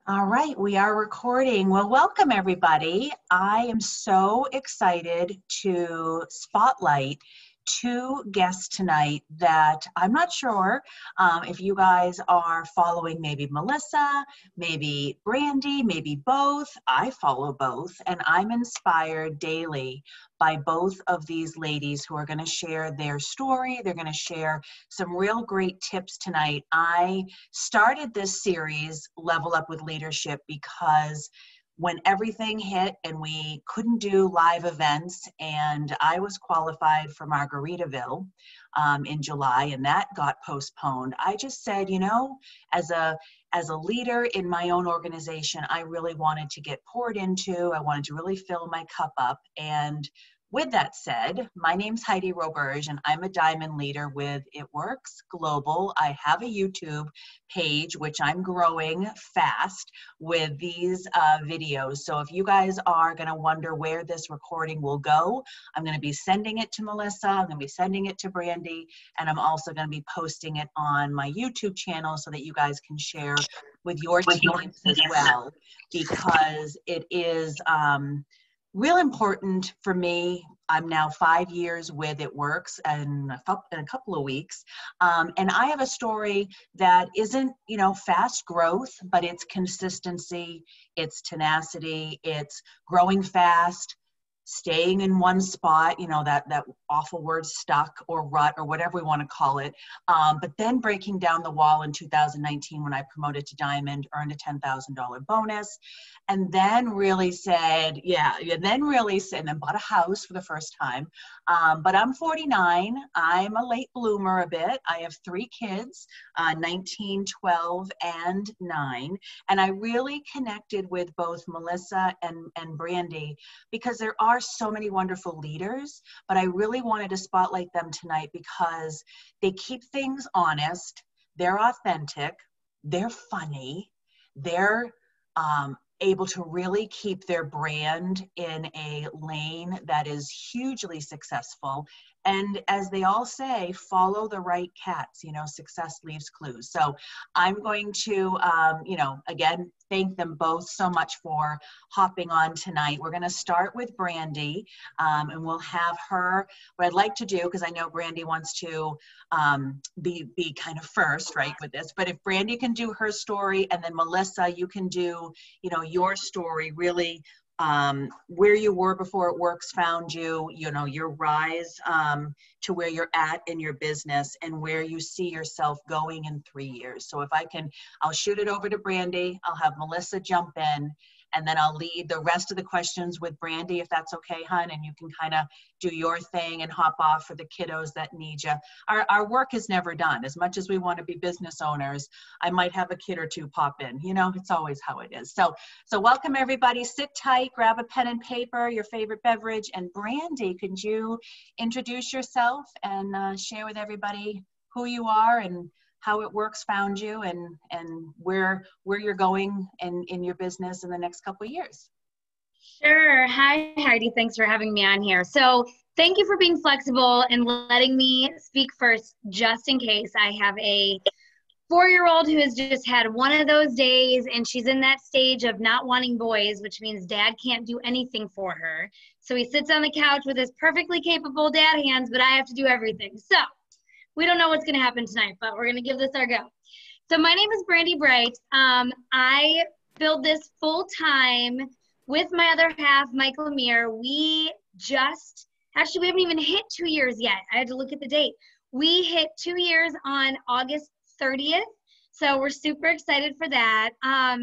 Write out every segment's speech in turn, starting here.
All right, we are recording. Well, welcome everybody. I am so excited to spotlight two guests tonight that I'm not sure if you guys are following maybe Melissa, maybe Brandy, maybe both. I follow both, and I'm inspired daily by both of these ladies who are going to share their story. They're going to share some real great tips tonight. I started this series, Level Up with Leadership, because when everything hit and we couldn't do live events, and I was qualified for Margaritaville in July, and that got postponed, I just said, as a leader in my own organization, I really wanted to get poured into. I wanted to really fill my cup up. And with that said, my name's Heidi Roberge, and I'm a diamond leader with It Works Global. I have a YouTube page, which I'm growing fast with these videos. So if you guys are going to wonder where this recording will go, I'm going to be sending it to Melissa, I'm going to be sending it to Brandy, and I'm also going to be posting it on my YouTube channel so that you guys can share with your teams as well, because it is real important for me. I'm now 5 years with It Works in a couple of weeks. And I have a story that isn't, fast growth, but it's consistency, it's tenacity, it's growing fast, staying in one spot, that awful word stuck or rut or whatever we want to call it. But then breaking down the wall in 2019 when I promoted to Diamond, earned a $10,000 bonus, and then really said, and then bought a house for the first time. But I'm 49. I'm a late bloomer a bit. I have 3 kids, 19, 12, and 9. And I really connected with both Melissa and Brandy because there are so many wonderful leaders, but I really wanted to spotlight them tonight because they keep things honest, they're authentic, they're funny, they're able to really keep their brand in a lane that is hugely successful. And as they all say, follow the right cats, success leaves clues. So I'm going to, again, thank them both so much for hopping on tonight. We're going to start with Brandy, and we'll have her, what I'd like to do, because I know Brandy wants to be kind of first, right, with this, but if Brandy can do her story, and then Melissa, you can do, your story, really where you were before It Works found you, your rise to where you're at in your business and where you see yourself going in 3 years. So if I'll shoot it over to Brandy, I'll have Melissa jump in, and then I'll lead the rest of the questions with Brandy, if that's okay, hon, and you can kind of do your thing and hop off for the kiddos that need you. Our work is never done. As much as we want to be business owners, I might have a kid or two pop in. It's always how it is. So welcome everybody. Sit tight, grab a pen and paper, your favorite beverage, and Brandy, could you introduce yourself and share with everybody who you are and how It Works found you and where you're going in your business in the next couple of years. Sure. Hi, Heidi. Thanks for having me on here. So thank you for being flexible and letting me speak first, just in case. I have a 4-year-old who has just had one of those days, and she's in that stage of not wanting boys, which means dad can't do anything for her. So he sits on the couch with his perfectly capable dad hands, but I have to do everything. So we don't know what's going to happen tonight, but we're going to give this our go. So my name is Brandy Bright. I build this full-time with my other half, Michael Lemire. We haven't even hit 2 years yet. I had to look at the date. We hit 2 years on August 30th. So we're super excited for that. A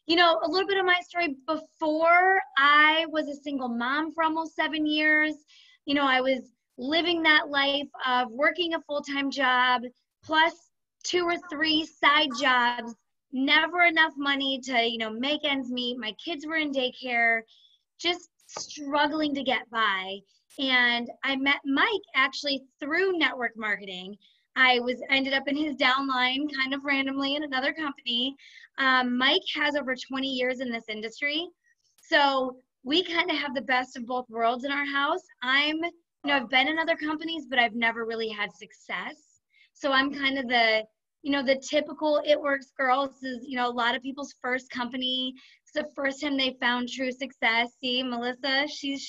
little bit of my story. Before, I was a single mom for almost 7 years. I was living that life of working a full-time job plus 2 or 3 side jobs, never enough money to, make ends meet. My kids were in daycare, just struggling to get by. And I met Mike actually through network marketing. I ended up in his downline kind of randomly in another company. Mike has over 20 years in this industry. So we kind of have the best of both worlds in our house. I've been in other companies, but I've never really had success. So I'm kind of the the typical It Works girls is, a lot of people's first company. It's the first time they found true success. See, Melissa, she's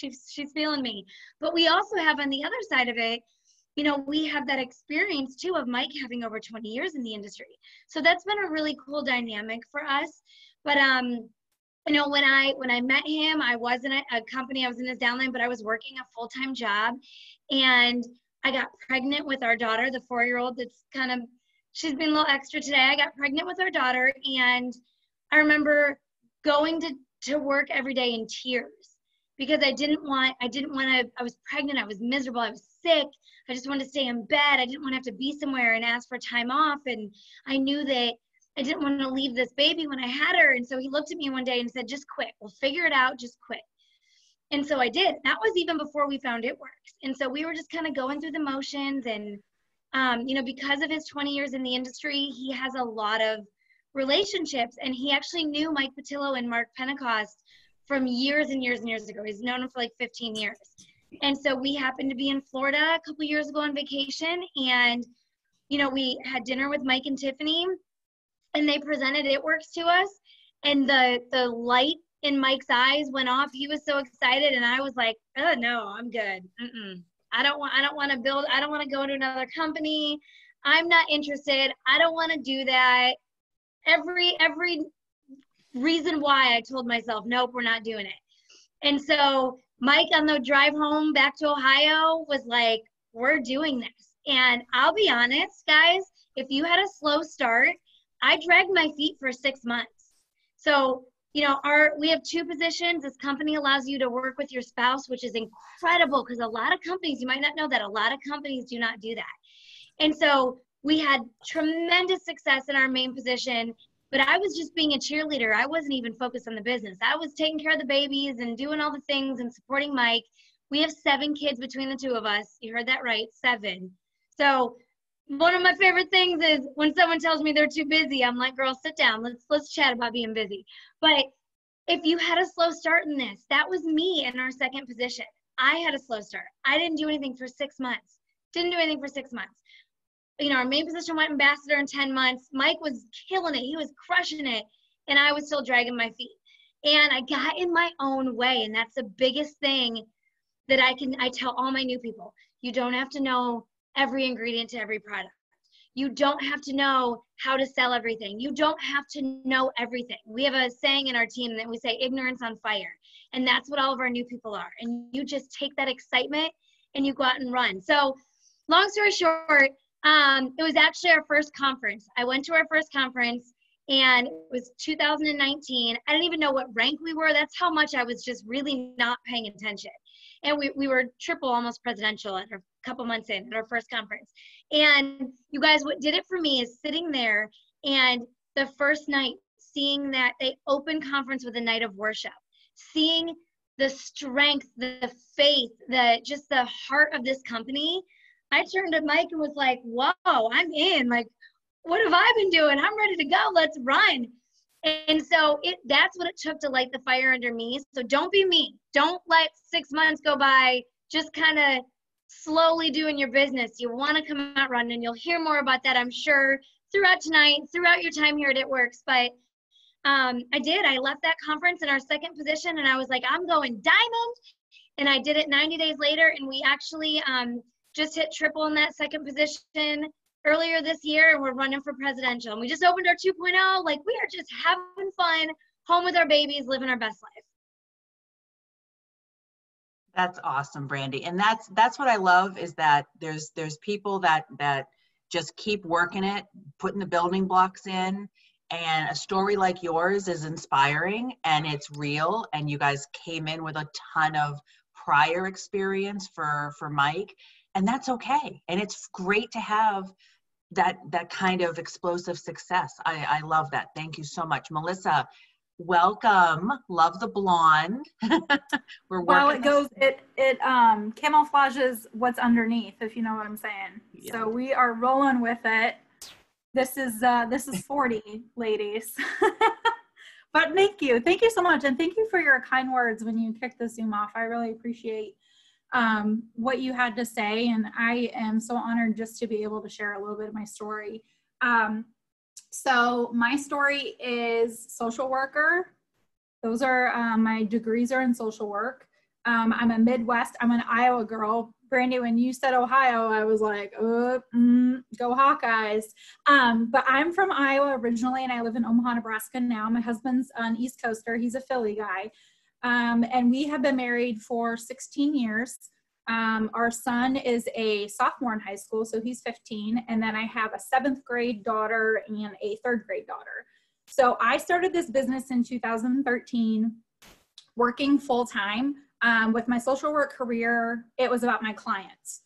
feeling me. But we also have on the other side of it, we have that experience too of Mike having over 20 years in the industry. So that's been a really cool dynamic for us. But when I met him, I was in a company, I was in his downline, but I was working a full-time job, and I got pregnant with our daughter, the 4-year-old she's been a little extra today. I got pregnant with our daughter, and I remember going to work every day in tears because I was pregnant, I was miserable, I was sick. I just wanted to stay in bed. I didn't want to have to be somewhere and ask for time off. And I knew that I didn't want to leave this baby when I had her. And so he looked at me one day and said, just quit. We'll figure it out. Just quit. And so I did. That was even before we found It Works. And so we were just kind of going through the motions. And, because of his 20 years in the industry, he has a lot of relationships. And he actually knew Mike Patillo and Mark Pentecost from years and years and years ago. He's known him for like 15 years. And so we happened to be in Florida a couple years ago on vacation. And, we had dinner with Mike and Tiffany, and they presented It Works to us. And the light in Mike's eyes went off. He was so excited. And I was like, oh, no, I'm good. I don't want to go to another company. I'm not interested. I don't want to do that. Every reason why I told myself, nope, we're not doing it. And so Mike, on the drive home back to Ohio, was like, we're doing this. And I'll be honest, guys, if you had a slow start, I dragged my feet for 6 months. So, we have 2 positions. This company allows you to work with your spouse, which is incredible because a lot of companies, you might not know that, a lot of companies do not do that. And so we had tremendous success in our main position, but I was just being a cheerleader. I wasn't even focused on the business. I was taking care of the babies and doing all the things and supporting Mike. We have 7 kids between the 2 of us. You heard that right, 7. So one of my favorite things is when someone tells me they're too busy, I'm like, girl, sit down. Let's chat about being busy. But if you had a slow start in this, that was me in our second position. I had a slow start. I didn't do anything for 6 months. Our main position went ambassador in 10 months. Mike was killing it. He was crushing it. And I was still dragging my feet. And I got in my own way. And that's the biggest thing that I tell all my new people. You don't have to know every ingredient to every product. You don't have to know how to sell everything. You don't have to know everything. We have a saying in our team that we say, ignorance on fire. And that's what all of our new people are. And you just take that excitement and you go out and run. So long story short, it was actually our first conference. I went to our first conference, and it was 2019. I didn't even know what rank we were. That's how much I was just really not paying attention. And we were triple almost presidential at a couple months in at our first conference. And you guys, what did it for me is sitting there, and the first night, seeing that they opened conference with a night of worship, seeing the strength, the faith, just the heart of this company. I turned to Mike and was like, whoa, I'm in. Like, what have I been doing? I'm ready to go. Let's run. And so that's what it took to light the fire under me. So don't be me. Don't let 6 months go by just kind of slowly doing your business. You want to come out running. You'll hear more about that, I'm sure, throughout tonight, throughout your time here at It Works. But I did. I left that conference in our second position, and I was like, I'm going diamond. And I did it 90 days later, and we actually just hit triple in that second position earlier this year, and we're running for presidential. And we just opened our 2.0. Like, we are just having fun, home with our babies, living our best life. That's awesome, Brandy. And that's what I love, is that there's people that just keep working it, putting the building blocks in. And a story like yours is inspiring, and it's real. And you guys came in with a ton of prior experience for Mike, and that's okay. And it's great to have that kind of explosive success. I love that. Thank you so much. Melissa, welcome. Love the blonde. Well, it camouflages what's underneath, if you know what I'm saying. Yeah. So we are rolling with it. This is 40, ladies. But thank you so much, and thank you for your kind words when you kicked the Zoom off. I really appreciate what you had to say, and I am so honored just to be able to share a little bit of my story. So my story is social worker. Those are, my degrees are in social work. I'm a Midwest, I'm an Iowa girl. Brandy, when you said Ohio, I was like, go Hawkeyes. But I'm from Iowa originally, and I live in Omaha, Nebraska now. My husband's an East Coaster. He's a Philly guy. And we have been married for 16 years. Our son is a sophomore in high school, so he's 15. And then I have a 7th grade daughter and a 3rd grade daughter. So I started this business in 2013, working full-time. With my social work career, it was about my clients.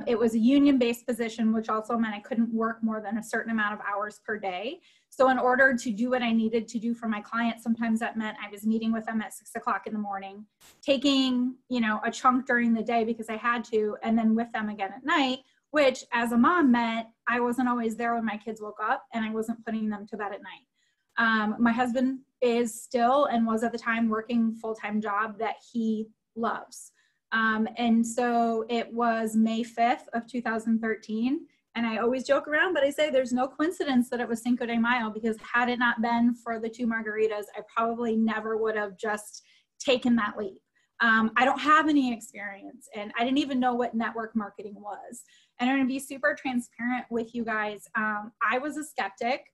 It was a union-based position, which also meant I couldn't work more than a certain amount of hours per day. So in order to do what I needed to do for my clients, sometimes that meant I was meeting with them at 6 o'clock in the morning, taking, a chunk during the day because I had to, and then with them again at night, which as a mom meant I wasn't always there when my kids woke up and I wasn't putting them to bed at night. My husband is still and was at the time working full-time job that he loves. And so it was May 5th of 2013. And I always joke around, but I say there's no coincidence that it was Cinco de Mayo, because had it not been for the 2 margaritas, I probably never would have just taken that leap. I don't have any experience, and I didn't even know what network marketing was. And I'm going to be super transparent with you guys. I was a skeptic.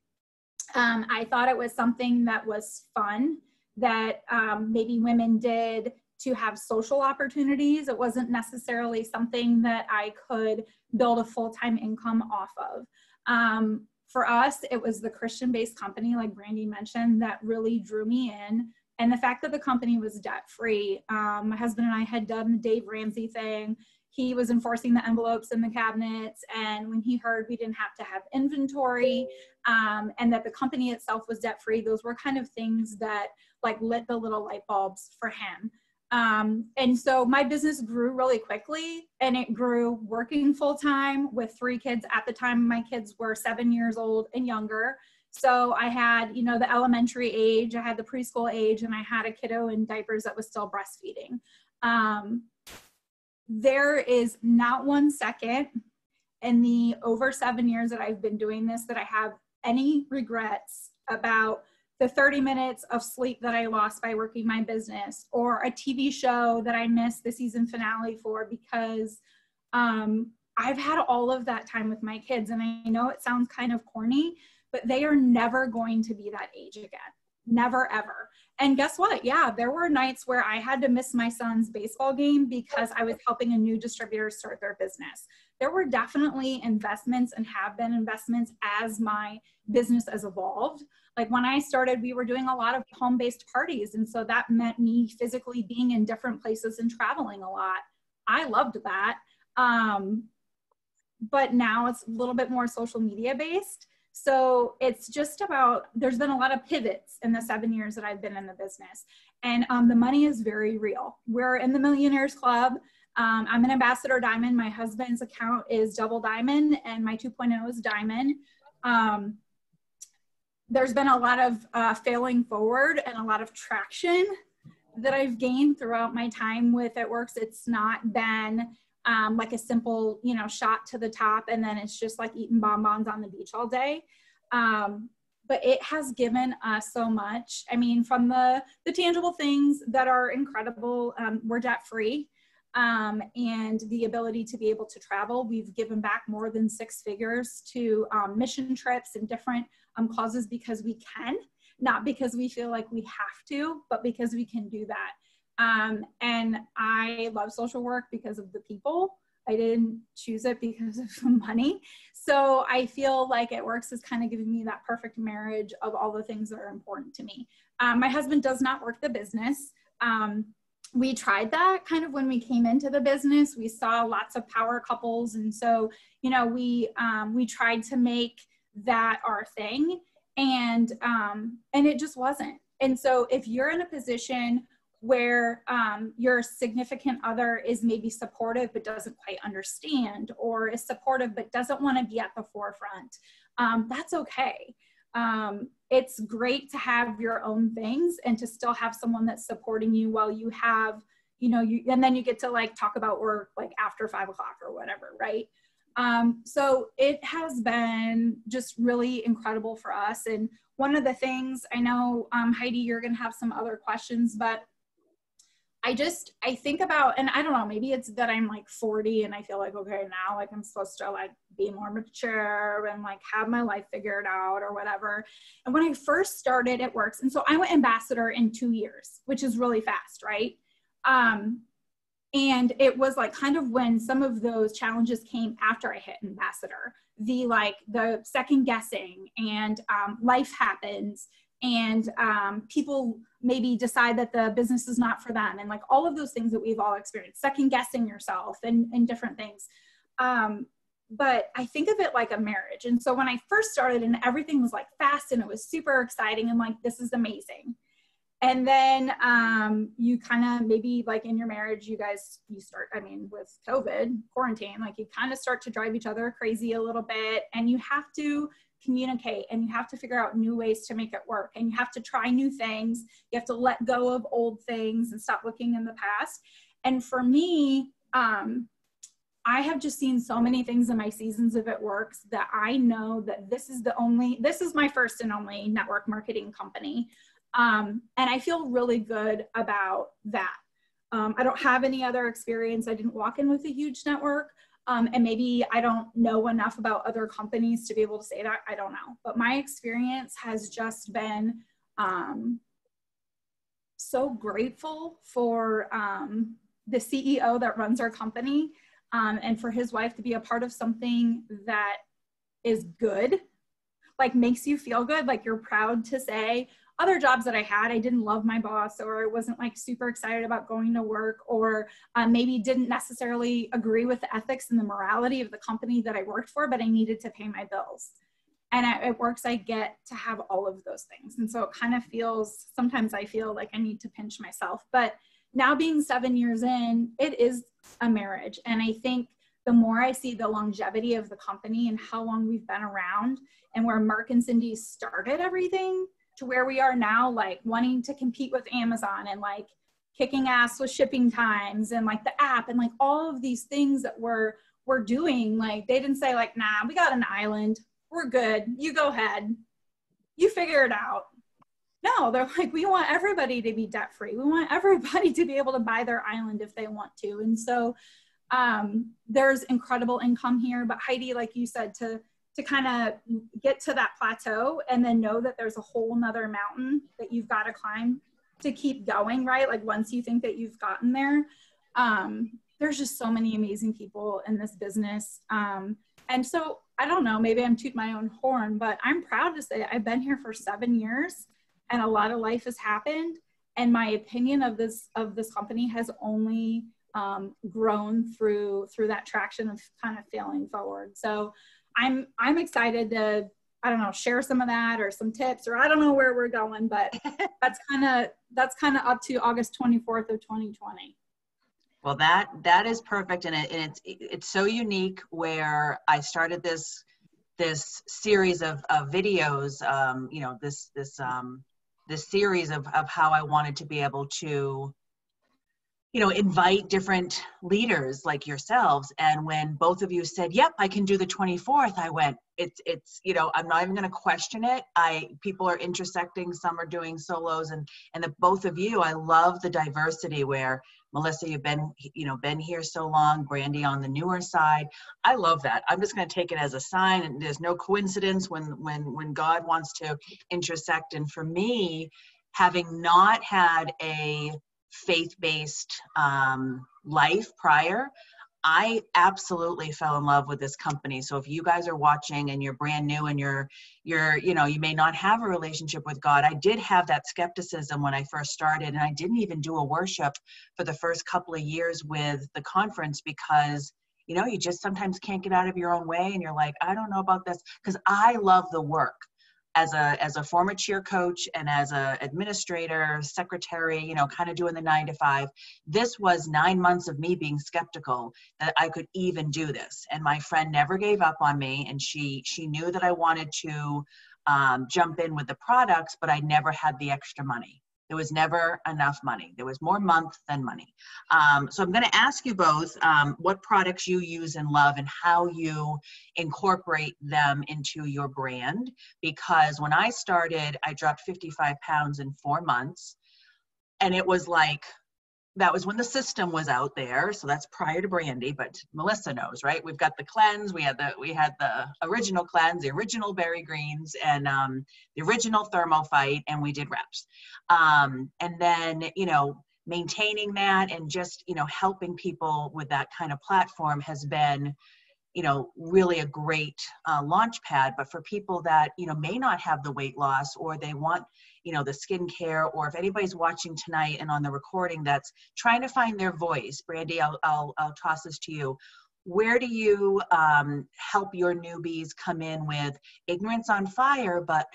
I thought it was something that was fun, that maybe women did to have social opportunities. It wasn't necessarily something that I could build a full-time income off of. For us, it was the Christian-based company, like Brandy mentioned, that really drew me in. And the fact that the company was debt-free. My husband and I had done the Dave Ramsey thing. He was enforcing the envelopes in the cabinets. And when he heard we didn't have to have inventory, and that the company itself was debt-free, those were kind of things that like lit the little light bulbs for him. And so my business grew really quickly, and it grew working full-time with 3 kids. At the time, my kids were 7 years old and younger. So I had, the elementary age, I had the preschool age, and I had a kiddo in diapers that was still breastfeeding. There is not 1 second in the over 7 years that I've been doing this that I have any regrets about the 30 minutes of sleep that I lost by working my business, or a TV show that I missed the season finale for, because I've had all of that time with my kids. And I know it sounds kind of corny, but they are never going to be that age again. Never, ever. And guess what? Yeah, there were nights where I had to miss my son's baseball game because I was helping a new distributor start their business. There were definitely investments, and have been investments, as my business has evolved. Like when I started, we were doing a lot of home-based parties. And so that meant me physically being in different places and traveling a lot. I loved that. But now it's a little bit more social media based. So it's just about, there's been a lot of pivots in the 7 years that I've been in the business. And the money is very real. We're in the Millionaires Club. I'm an Ambassador Diamond. My husband's account is Double Diamond, and my 2.0 is Diamond. There's been a lot of failing forward and a lot of traction that I've gained throughout my time with It Works. It's not been like a simple, shot to the top, and then it's just like eating bonbons on the beach all day. But it has given us so much. I mean, from the tangible things that are incredible, we're debt free. And the ability to be able to travel. We've given back more than 6 figures to mission trips and different causes because we can, not because we feel like we have to, but because we can do that. And I love social work because of the people. I didn't choose it because of the money. So I feel like It Works is kind of giving me that perfect marriage of all the things that are important to me. My husband does not work the business. We tried that kind of when we came into the business. We saw lots of power couples. And so, we tried to make that our thing, and it just wasn't. And so if you're in a position where your significant other is maybe supportive but doesn't quite understand, or is supportive but doesn't want to be at the forefront, that's okay. It's great to have your own things and to still have someone that's supporting you while you have, and then you get to like talk about work like after 5 o'clock or whatever, right? So it has been just really incredible for us. And one of the things, I know, Heidi, you're going to have some other questions, but I think about, and I don't know, maybe it's that I'm like 40 and I feel like, okay, now like I'm supposed to like be more mature and like have my life figured out or whatever. And when I first started, it works. And so I went ambassador in 2 years, which is really fast, right? And it was like kind of when some of those challenges came after I hit ambassador, the second guessing and life happens and people maybe decide that the business is not for them. And like all of those things that we've all experienced, second guessing yourself and different things. But I think of it like a marriage. And so when I first started and everything was like fast and it was super exciting and like, this is amazing. And then you kind of maybe like in your marriage, you start, I mean, with COVID quarantine, like you kind of start to drive each other crazy a little bit and you have to communicate and you have to figure out new ways to make it work and you have to try new things. You have to let go of old things and stop looking in the past. And for me, I have just seen so many things in my seasons of It Works that I know that this is my first and only network marketing company. And I feel really good about that. I don't have any other experience. I didn't walk in with a huge network. And maybe I don't know enough about other companies to be able to say that. I don't know. But my experience has just been so grateful for the CEO that runs our company and for his wife to be a part of something that is good, like makes you feel good, like you're proud to say. Other jobs that I had, I didn't love my boss or I wasn't like super excited about going to work or maybe didn't necessarily agree with the ethics and the morality of the company that I worked for, but I needed to pay my bills. And at It Works, I get to have all of those things. And so it kind of feels, sometimes I feel like I need to pinch myself. But now being 7 years in, it is a marriage. And I think the more I see the longevity of the company and how long we've been around and where Mark and Cindy started everything, to where we are now, like wanting to compete with Amazon and like kicking ass with shipping times and like the app and like all of these things that we're doing. Like they didn't say like, nah, we got an island. We're good. You go ahead. You figure it out. No, they're like, we want everybody to be debt free. We want everybody to be able to buy their island if they want to. And so there's incredible income here. But Heidi, like you said, to kind of get to that plateau and then know that there's a whole nother mountain that you've got to climb to keep going, right? Like once you think that you've gotten there, there's just so many amazing people in this business. And so I don't know, maybe I'm tooting my own horn, but I'm proud to say I've been here for 7 years and a lot of life has happened. And my opinion of this company has only grown through that traction of kind of failing forward. So I'm excited to, I don't know, share some of that or some tips, or I don't know where we're going, but that's kind of up to August 24th of 2020. Well, that is perfect, and it's so unique. Where I started this series of videos, this series of how I wanted to be able to, invite different leaders like yourselves. And when both of you said, yep, I can do the 24th, I went, it's I'm not even going to question it. People are intersecting, some are doing solos, and the both of you, I love the diversity where Melissa, you've been here so long, Brandy on the newer side. I love that. I'm just going to take it as a sign, and there's no coincidence when God wants to intersect. And for me, having not had a faith-based life prior, I absolutely fell in love with this company. So if you guys are watching and you're brand new and you may not have a relationship with God, I did have that skepticism when I first started, and I didn't even do a worship for the first couple of years with the conference because you just sometimes can't get out of your own way, and you're like, I don't know about this, because I love the work. As a former cheer coach and as a administrator, secretary, kind of doing the 9 to 5, this was 9 months of me being skeptical that I could even do this. And my friend never gave up on me, and she knew that I wanted to jump in with the products, but I never had the extra money. There was never enough money. There was more month than money. So I'm going to ask you both what products you use and love and how you incorporate them into your brand. Because when I started, I dropped 55 pounds in 4 months. And it was like, that was when the system was out there. So that's prior to Brandy, but Melissa knows, right? We've got the cleanse. We had the original cleanse, the original berry greens, and the original thermo fight, and we did reps. And then, maintaining that and just, helping people with that kind of platform has been, really a great launch pad. But for people that, may not have the weight loss, or they want, the skincare, or if anybody's watching tonight and on the recording that's trying to find their voice, Brandy, I'll toss this to you. Where do you help your newbies come in with ignorance on fire, but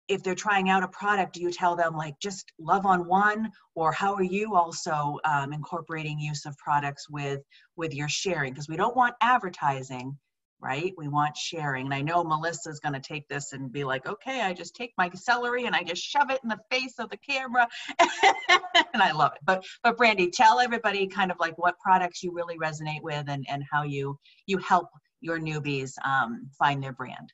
if they're trying out a product, do you tell them like just love on one, or how are you also incorporating use of products with your sharing? Because we don't want advertising, right? We want sharing. And I know Melissa's going to take this and be like, okay, I just take my celery and I just shove it in the face of the camera. And I love it. But Brandy, tell everybody kind of like what products you really resonate with and how you help your newbies find their brand.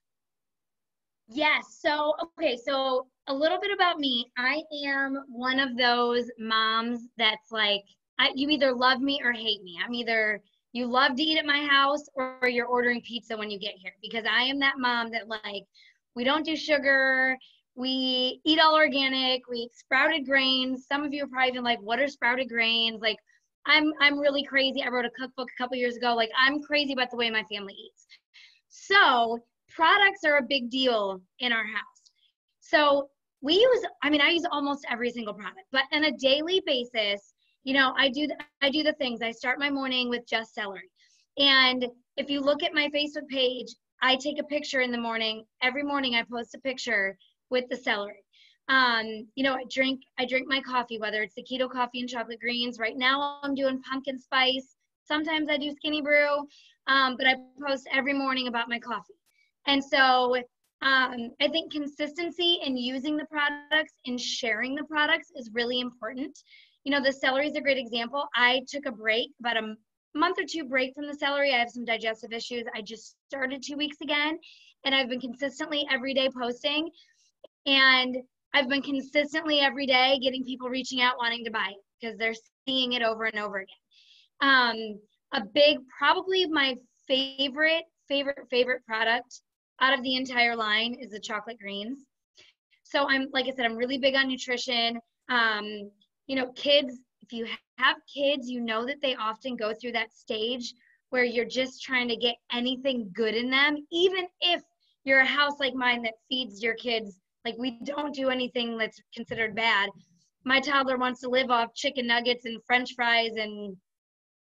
Yes. So, okay. So a little bit about me. I am one of those moms that's like, you either love me or hate me. I'm either you love to eat at my house or you're ordering pizza when you get here, because I am that mom that like, we don't do sugar. We eat all organic. We eat sprouted grains. Some of you are probably even like, what are sprouted grains? Like, I'm really crazy. I wrote a cookbook a couple years ago. Like, I'm crazy about the way my family eats. So products are a big deal in our house. So I use almost every single product, but on a daily basis, I do the things. I start my morning with just celery. And if you look at my Facebook page, I take a picture in the morning. Every morning I post a picture with the celery. I drink my coffee, whether it's the keto coffee and chocolate greens. Right now I'm doing pumpkin spice. Sometimes I do skinny brew, but I post every morning about my coffee. And so I think consistency in using the products and sharing the products is really important. The celery is a great example. I took a break, about a month or two break from the celery. I have some digestive issues. I just started 2 weeks again, and I've been consistently every day posting. And I've been consistently every day getting people reaching out wanting to buy it because they're seeing it over and over again. Probably my favorite product out of the entire line is the chocolate greens. So like I said, I'm really big on nutrition. Kids, if you have kids, that they often go through that stage where you're just trying to get anything good in them, even if you're a house like mine that feeds your kids. Like, we don't do anything that's considered bad. My toddler wants to live off chicken nuggets and French fries and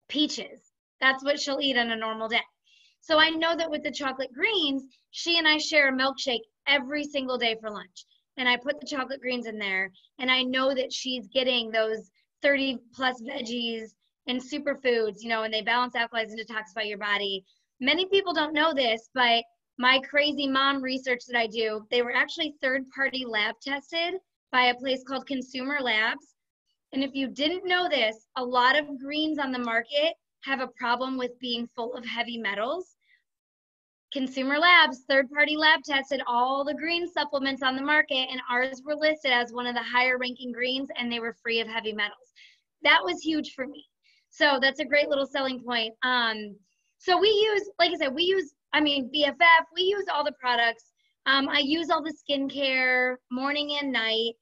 peaches. That's what she'll eat on a normal day. So I know that with the chocolate greens, she and I share a milkshake every single day for lunch. And I put the chocolate greens in there, and I know that she's getting those 30 plus veggies and superfoods, and they balance alkalis and detoxify your body. Many people don't know this, but my crazy mom research that I do, they were actually third-party lab tested by a place called Consumer Labs. And if you didn't know this, a lot of greens on the market have a problem with being full of heavy metals. Consumer Labs, third-party lab tested all the green supplements on the market, and ours were listed as one of the higher ranking greens, and they were free of heavy metals. That was huge for me. So that's a great little selling point. So we use, like I said, BFF, we use all the products. I use all the skincare morning and night.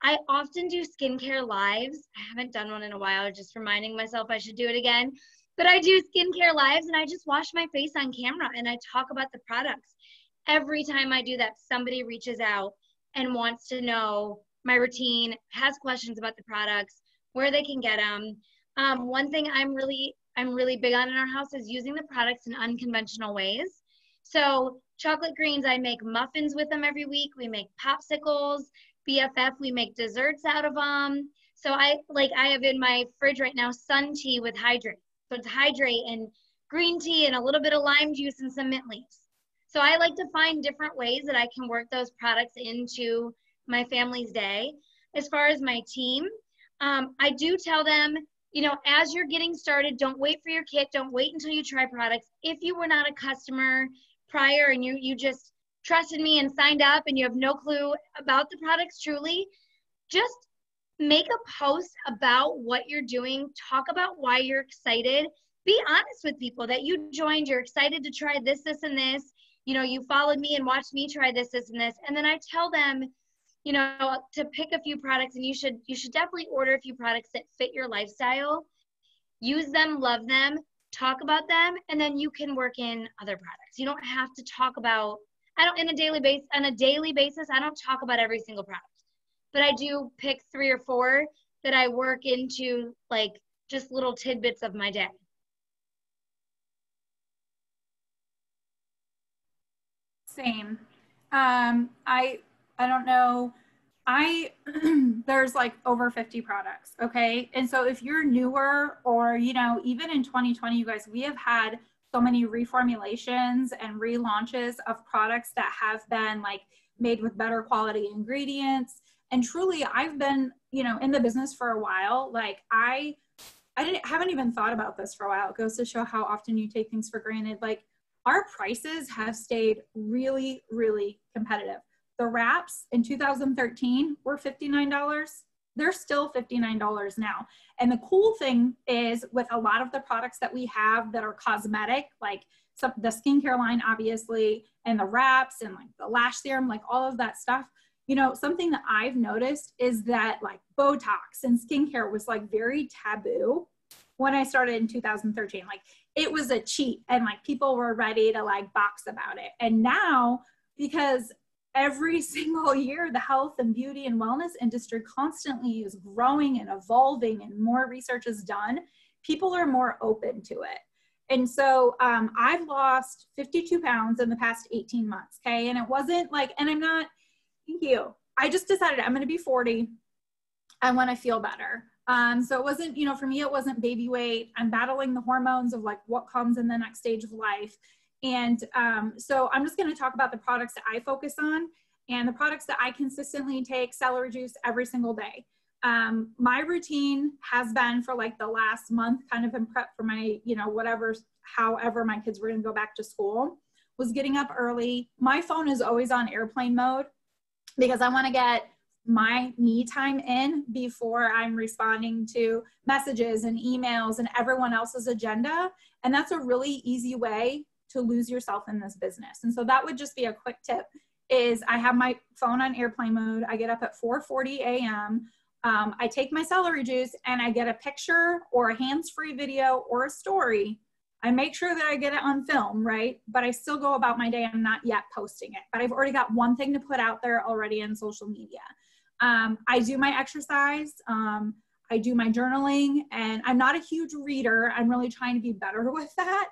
I often do skincare lives. I haven't done one in a while, just reminding myself I should do it again. But I do skincare lives, and I just wash my face on camera and I talk about the products. Every time I do that, somebody reaches out and wants to know my routine, has questions about the products, where they can get them. One thing I'm really big on in our house is using the products in unconventional ways. So chocolate greens, I make muffins with them every week. We make popsicles. BFF, we make desserts out of them. So I have in my fridge right now sun tea with hydrate. So it's hydrate and green tea and a little bit of lime juice and some mint leaves. So I like to find different ways that I can work those products into my family's day. as far as my team, I do tell them, you know, as you're getting started, don't wait for your kit. Don't wait until you try products. If you were not a customer prior and you just trusted me and signed up and you have no clue about the products truly, just make a post about what you're doing. Talk about why you're excited. Be honest with people that you joined. You're excited to try this, this, and this. You know, you followed me and watched me try this, this, and this. And then I tell them, you know, to pick a few products, and you should definitely order a few products that fit your lifestyle. Use them, love them, talk about them, and then you can work in other products. You don't have to talk about, on a daily basis, I don't talk about every single product, but I do pick 3 or 4 that I work into, like, just little tidbits of my day. Same. I don't know. There's like over 50 products. Okay. And so if you're newer, or, you know, even in 2020, you guys, we have had so many reformulations and relaunches of products that have been like made with better quality ingredients. And truly, I've been, you know, in the business for a while. Like I haven't even thought about this for a while. It goes to show how often you take things for granted. Like, our prices have stayed really, really competitive. The wraps in 2013 were $59. They're still $59 now. And the cool thing is, with a lot of the products that we have that are cosmetic, like the skincare line, obviously, and the wraps and like the lash serum, like all of that stuff, you know, something that I've noticed is that like Botox and skincare was like very taboo when I started in 2013. Like, it was a cheat, and like people were ready to like box about it. And now, because every single year the health and beauty and wellness industry constantly is growing and evolving and more research is done, people are more open to it. And so I've lost 52 pounds in the past 18 months. Okay. And it wasn't like, and I'm not, thank you. I just decided I'm going to be 40. I want to feel better. So it wasn't, you know, for me, it wasn't baby weight. I'm battling the hormones of like what comes in the next stage of life. And so I'm just going to talk about the products that I focus on, and the products that I consistently take. Celery juice every single day. My routine has been for like the last month, kind of in prep for my, you know, however my kids were going to go back to school, was getting up early. My phone is always on airplane mode because I want to get my me time in before I'm responding to messages and emails and everyone else's agenda. And that's a really easy way to lose yourself in this business. And so that would just be a quick tip, is I have my phone on airplane mode. I get up at 4:40 a.m. I take my celery juice and I get a picture or a hands-free video or a story. I make sure that I get it on film, right? But I still go about my day. I'm not yet posting it, but I've already got one thing to put out there already on social media. I do my exercise, I do my journaling, and I'm not a huge reader. I'm really trying to be better with that.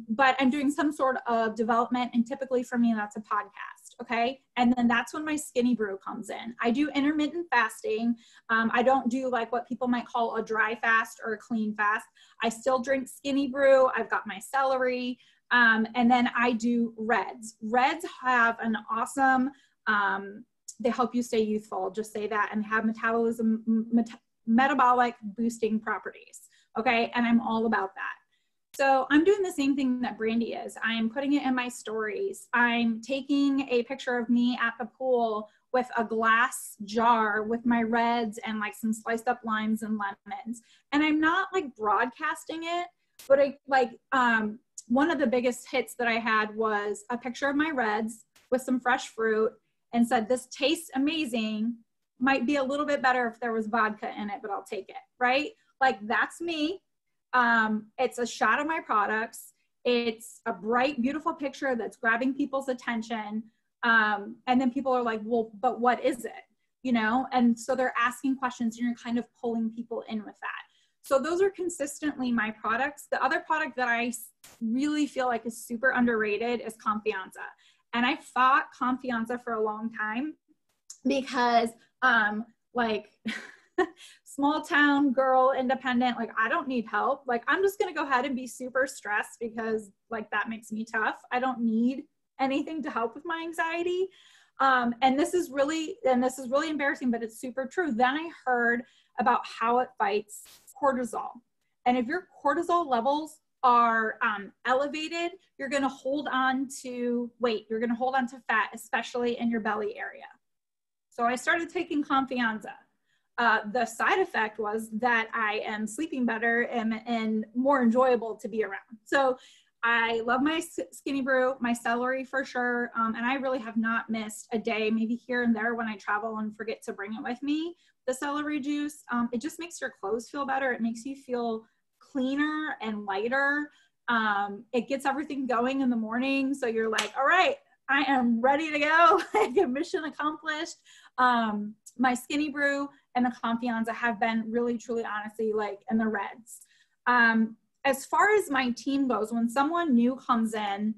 But I'm doing some sort of development, and typically for me, that's a podcast. Okay. And then that's when my skinny brew comes in. I do intermittent fasting. I don't do like what people might call a dry fast or a clean fast. I still drink skinny brew. I've got my celery. And then I do reds. Reds have an awesome, they help you stay youthful, I'll just say that, and have metabolic boosting properties. Okay. And I'm all about that. So I'm doing the same thing that Brandy is. I'm putting it in my stories. I'm taking a picture of me at the pool with a glass jar with my reds and like some sliced up limes and lemons. And I'm not like broadcasting it, but one of the biggest hits that I had was a picture of my reds with some fresh fruit, and said, this tastes amazing. Might be a little bit better if there was vodka in it, but I'll take it, right? Like, that's me. It's a shot of my products. It's a bright, beautiful picture that's grabbing people's attention. And then people are like, well, but what is it? You know? And so they're asking questions, and you're kind of pulling people in with that. So those are consistently my products. The other product that I really feel like is super underrated is Confianza. And I fought Confianza for a long time because like small town girl, independent, like I don't need help. Like I'm just going to go ahead and be super stressed because like that makes me tough. I don't need anything to help with my anxiety. And this is really embarrassing, but it's super true. Then I heard about how it fights cortisol. And if your cortisol levels are elevated, you're going to hold on to weight. You're going to hold on to fat, especially in your belly area. So I started taking Confianza. The side effect was that I am sleeping better and more enjoyable to be around. So I love my Skinny Brew, my celery for sure. And I really have not missed a day, maybe here and there when I travel and forget to bring it with me. The celery juice, it just makes your clothes feel better. It makes you feel cleaner and lighter. It gets everything going in the morning. So you're like, all right, I am ready to go. Mission accomplished. My Skinny Brew and the Confianza have been really, truly, honestly, like in the reds. As far as my team goes, when someone new comes in,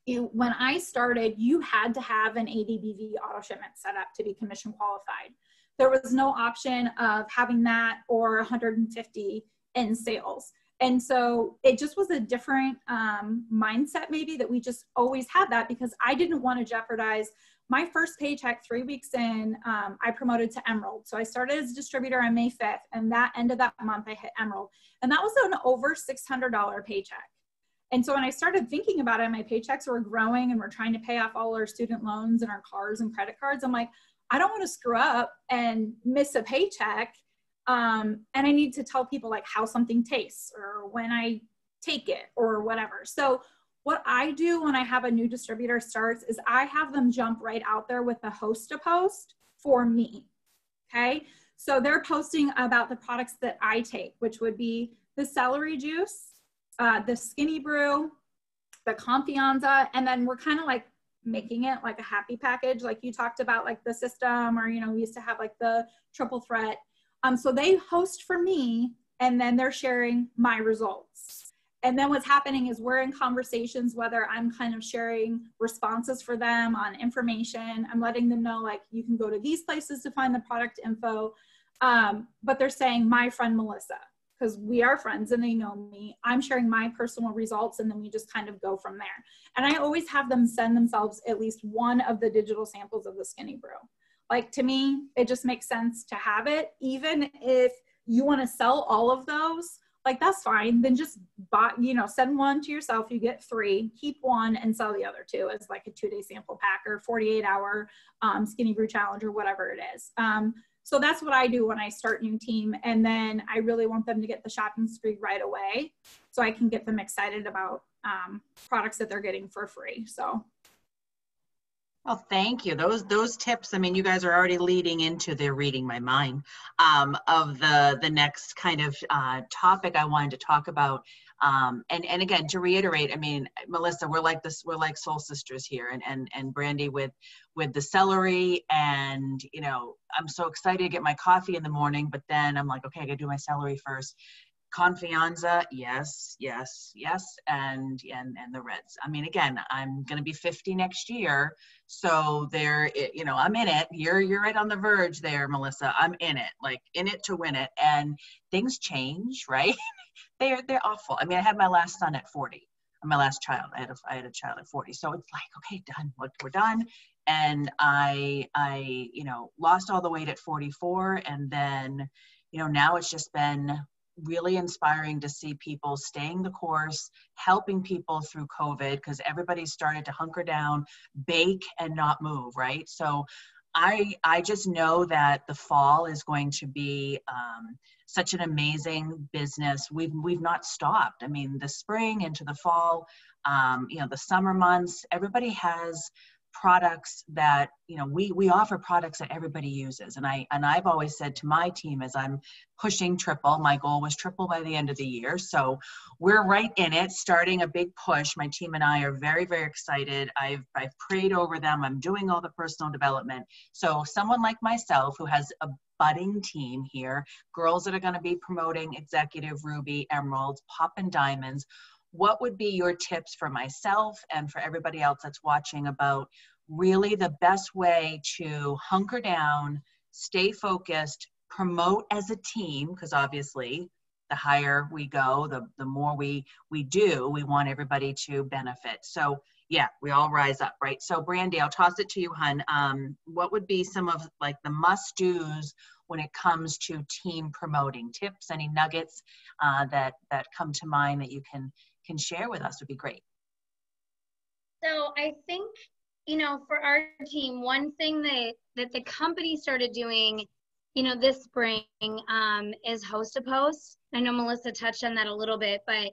when I started, you had to have an ADBV auto shipment set up to be commission qualified. There was no option of having that or 150 in sales. And so it just was a different mindset maybe that we just always had that, because I didn't want to jeopardize my first paycheck. 3 weeks in, I promoted to Emerald. So I started as a distributor on May 5th, and that end of that month I hit Emerald. And that was an over $600 paycheck. And so when I started thinking about it, my paychecks were growing and we're trying to pay off all our student loans and our cars and credit cards. I'm like, I don't want to screw up and miss a paycheck. And I need to tell people like how something tastes or when I take it or whatever. So what I do when I have a new distributor starts is I have them jump right out there with a host to post for me. Okay. So they're posting about the products that I take, which would be the celery juice, the Skinny Brew, the Confianza, and then we're kind of like making it like a happy package. Like you talked about like the system, or, you know, we used to have like the triple threat. So they host for me, and then they're sharing my results. And then what's happening is we're in conversations, whether I'm kind of sharing responses for them on information. I'm letting them know, like, you can go to these places to find the product info. But they're saying my friend Melissa, because we are friends and they know me. I'm sharing my personal results, and then we just kind of go from there. And I always have them send themselves at least one of the digital samples of the Skinny Brew. Like, to me, it just makes sense to have it. Even if you want to sell all of those, like, that's fine. Then just buy, you know, send one to yourself. You get 3, keep one and sell the other 2 as like a 2-day sample pack or 48-hour Skinny Brew challenge or whatever it is. So that's what I do when I start new team. And then I really want them to get the shopping spree right away so I can get them excited about products that they're getting for free. So. Well, thank you. Those tips, I mean, you guys are already leading into, they're reading my mind, of the next kind of topic I wanted to talk about. And again, to reiterate, I mean, Melissa, we're like soul sisters here, and Brandy with the celery, and, you know, I'm so excited to get my coffee in the morning, but then I'm like, okay, I gotta do my celery first. Confianza, yes, and the reds. I mean, again, I'm going to be 50 next year, so there, you know, I'm in it. You're right on the verge there, Melissa. I'm in it, like in it to win it, and things change, right? they're awful. I mean, I had my last son at 40, my last child. I had a child at 40, so it's like, okay, done. We're done. And I you know, lost all the weight at 44, and then, you know, now it's just been really inspiring to see people staying the course, helping people through COVID, because everybody started to hunker down, bake, and not move, right? So I just know that the fall is going to be such an amazing business. We've not stopped. I mean, the spring into the fall, you know, the summer months, everybody has products that, you know, we offer products that everybody uses. And I've always said to my team, as I'm pushing triple, my goal was triple by the end of the year. So we're right in it, starting a big push. My team and I are very, very excited. I've prayed over them. I'm doing all the personal development. So someone like myself who has a budding team here, girls that are going to be promoting Executive, Ruby, Emerald, Pop and Diamonds, what would be your tips for myself and for everybody else that's watching about really the best way to hunker down, stay focused, promote as a team? Because obviously the higher we go, the more we do, we want everybody to benefit. So Yeah, we all rise up, right? So Brandy, I'll toss it to you, hun. What would be some of like the must-dos when it comes to team promoting? Tips, any nuggets that come to mind that you can share with us would be great. So I think, you know, for our team, one thing that the company started doing, you know, this spring is host a post. I know Melissa touched on that a little bit, but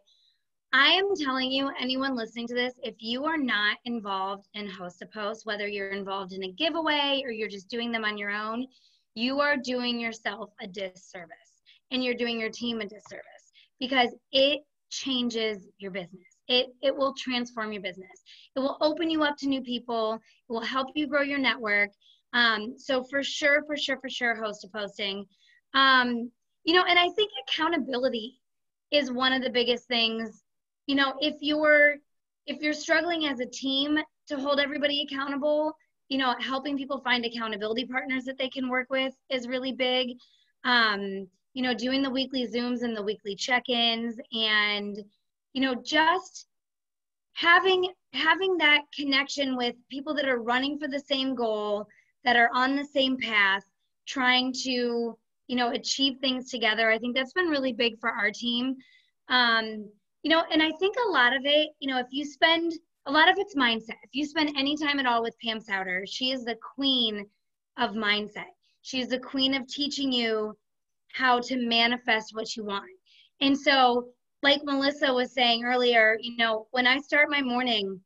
I am telling you, anyone listening to this, if you are not involved in host a post, whether you're involved in a giveaway or you're just doing them on your own, you are doing yourself a disservice and you're doing your team a disservice, because it changes your business. It will transform your business. It will open you up to new people. It will help you grow your network. So for sure, host a posting. You know, and I think accountability is one of the biggest things. You know, if you're struggling as a team to hold everybody accountable, you know, helping people find accountability partners that they can work with is really big. You know, doing the weekly Zooms and the weekly check-ins, and, you know, just having that connection with people that are running for the same goal, that are on the same path, trying to, you know, achieve things together. I think that's been really big for our team. You know, and I think a lot of it, you know, a lot of it's mindset. If you spend any time at all with Pam Souter, she is the queen of mindset. She's the queen of teaching you how to manifest what you want. And so, like Melissa was saying earlier, you know, when I start my morning,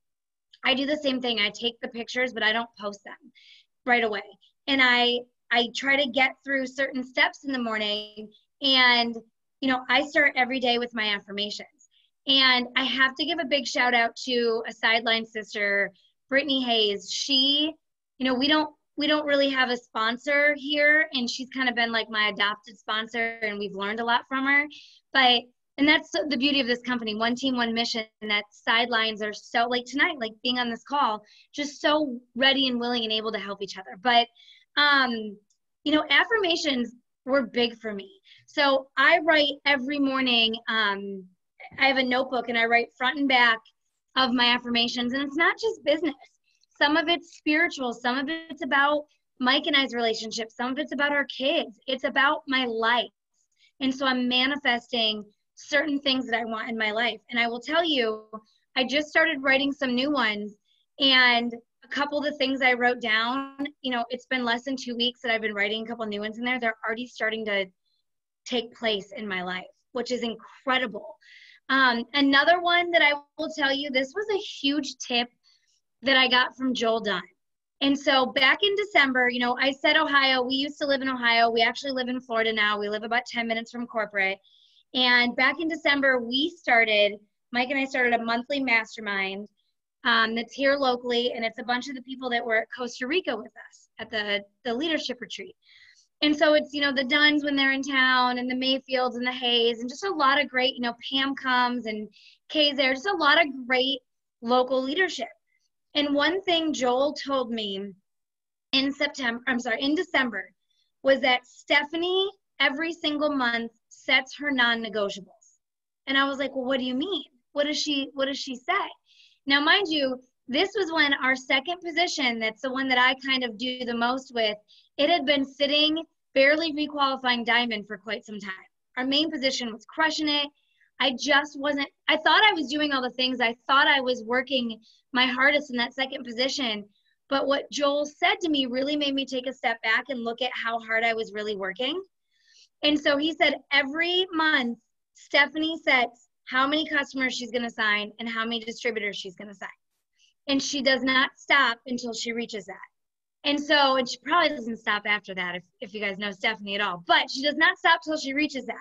I do the same thing. I take the pictures, but I don't post them right away. And I try to get through certain steps in the morning. And, you know, I start every day with my affirmations. And I have to give a big shout out to a sideline sister, Brittany Hayes. She, you know, we don't really have a sponsor here, and she's kind of been like my adopted sponsor, and we've learned a lot from her. And that's the beauty of this company, one team, one mission, and that sidelines are so, like tonight, like being on this call, just so ready and willing and able to help each other. But, you know, affirmations were big for me. So I write every morning. I have a notebook and I write front and back of my affirmations, and it's not just business. Some of it's spiritual. Some of it's about Mike and I's relationship. Some of it's about our kids. It's about my life. And so I'm manifesting certain things that I want in my life. And I will tell you, I just started writing some new ones, and a couple of the things I wrote down, you know, it's been less than 2 weeks that I've been writing a couple of new ones in there. They're already starting to take place in my life, which is incredible. Another one that I will tell you, this was a huge tip that I got from Joel Dunn. And so back in December, you know, I said Ohio. We used to live in Ohio. We actually live in Florida now. We live about 10 minutes from corporate. And back in December, Mike and I started a monthly mastermind that's here locally. And it's a bunch of the people that were at Costa Rica with us at the leadership retreat. And so it's, you know, the Dunns when they're in town, and the Mayfields and the Hayes, and just a lot of great, you know, Pam comes and Kay's there, just a lot of great local leadership. And one thing Joel told me in December was that Stephanie every single month sets her non-negotiables. And I was like, well, what do you mean? What does she say? Now, mind you, this was when our second position, that's the one that I kind of do the most with, it had been sitting barely requalifying diamond for quite some time. Our main position was crushing it. I thought I was doing all the things. I thought I was working my hardest in that second position. But what Joel said to me really made me take a step back and look at how hard I was really working. And so he said every month, Stephanie sets how many customers she's going to sign and how many distributors she's going to sign. And she does not stop until she reaches that. And so, and she probably doesn't stop after that if you guys know Stephanie at all, but she does not stop till she reaches that.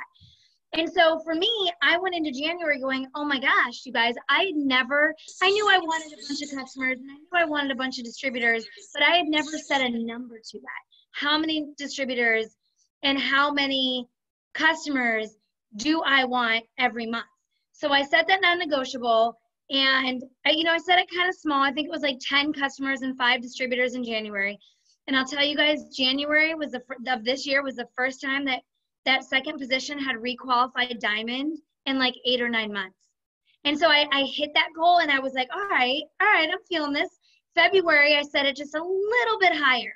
And so for me, I went into January going, oh my gosh, you guys, I knew I wanted a bunch of customers and I knew I wanted a bunch of distributors, but I had never set a number to that. How many distributors and how many customers do I want every month? So I set that non-negotiable, and I set it kind of small. I think it was like 10 customers and 5 distributors in January. And I'll tell you guys, January of this year was the first time that second position had requalified diamond in like 8 or 9 months. And so I hit that goal, and I was like, all right, I'm feeling this. February, I set it just a little bit higher.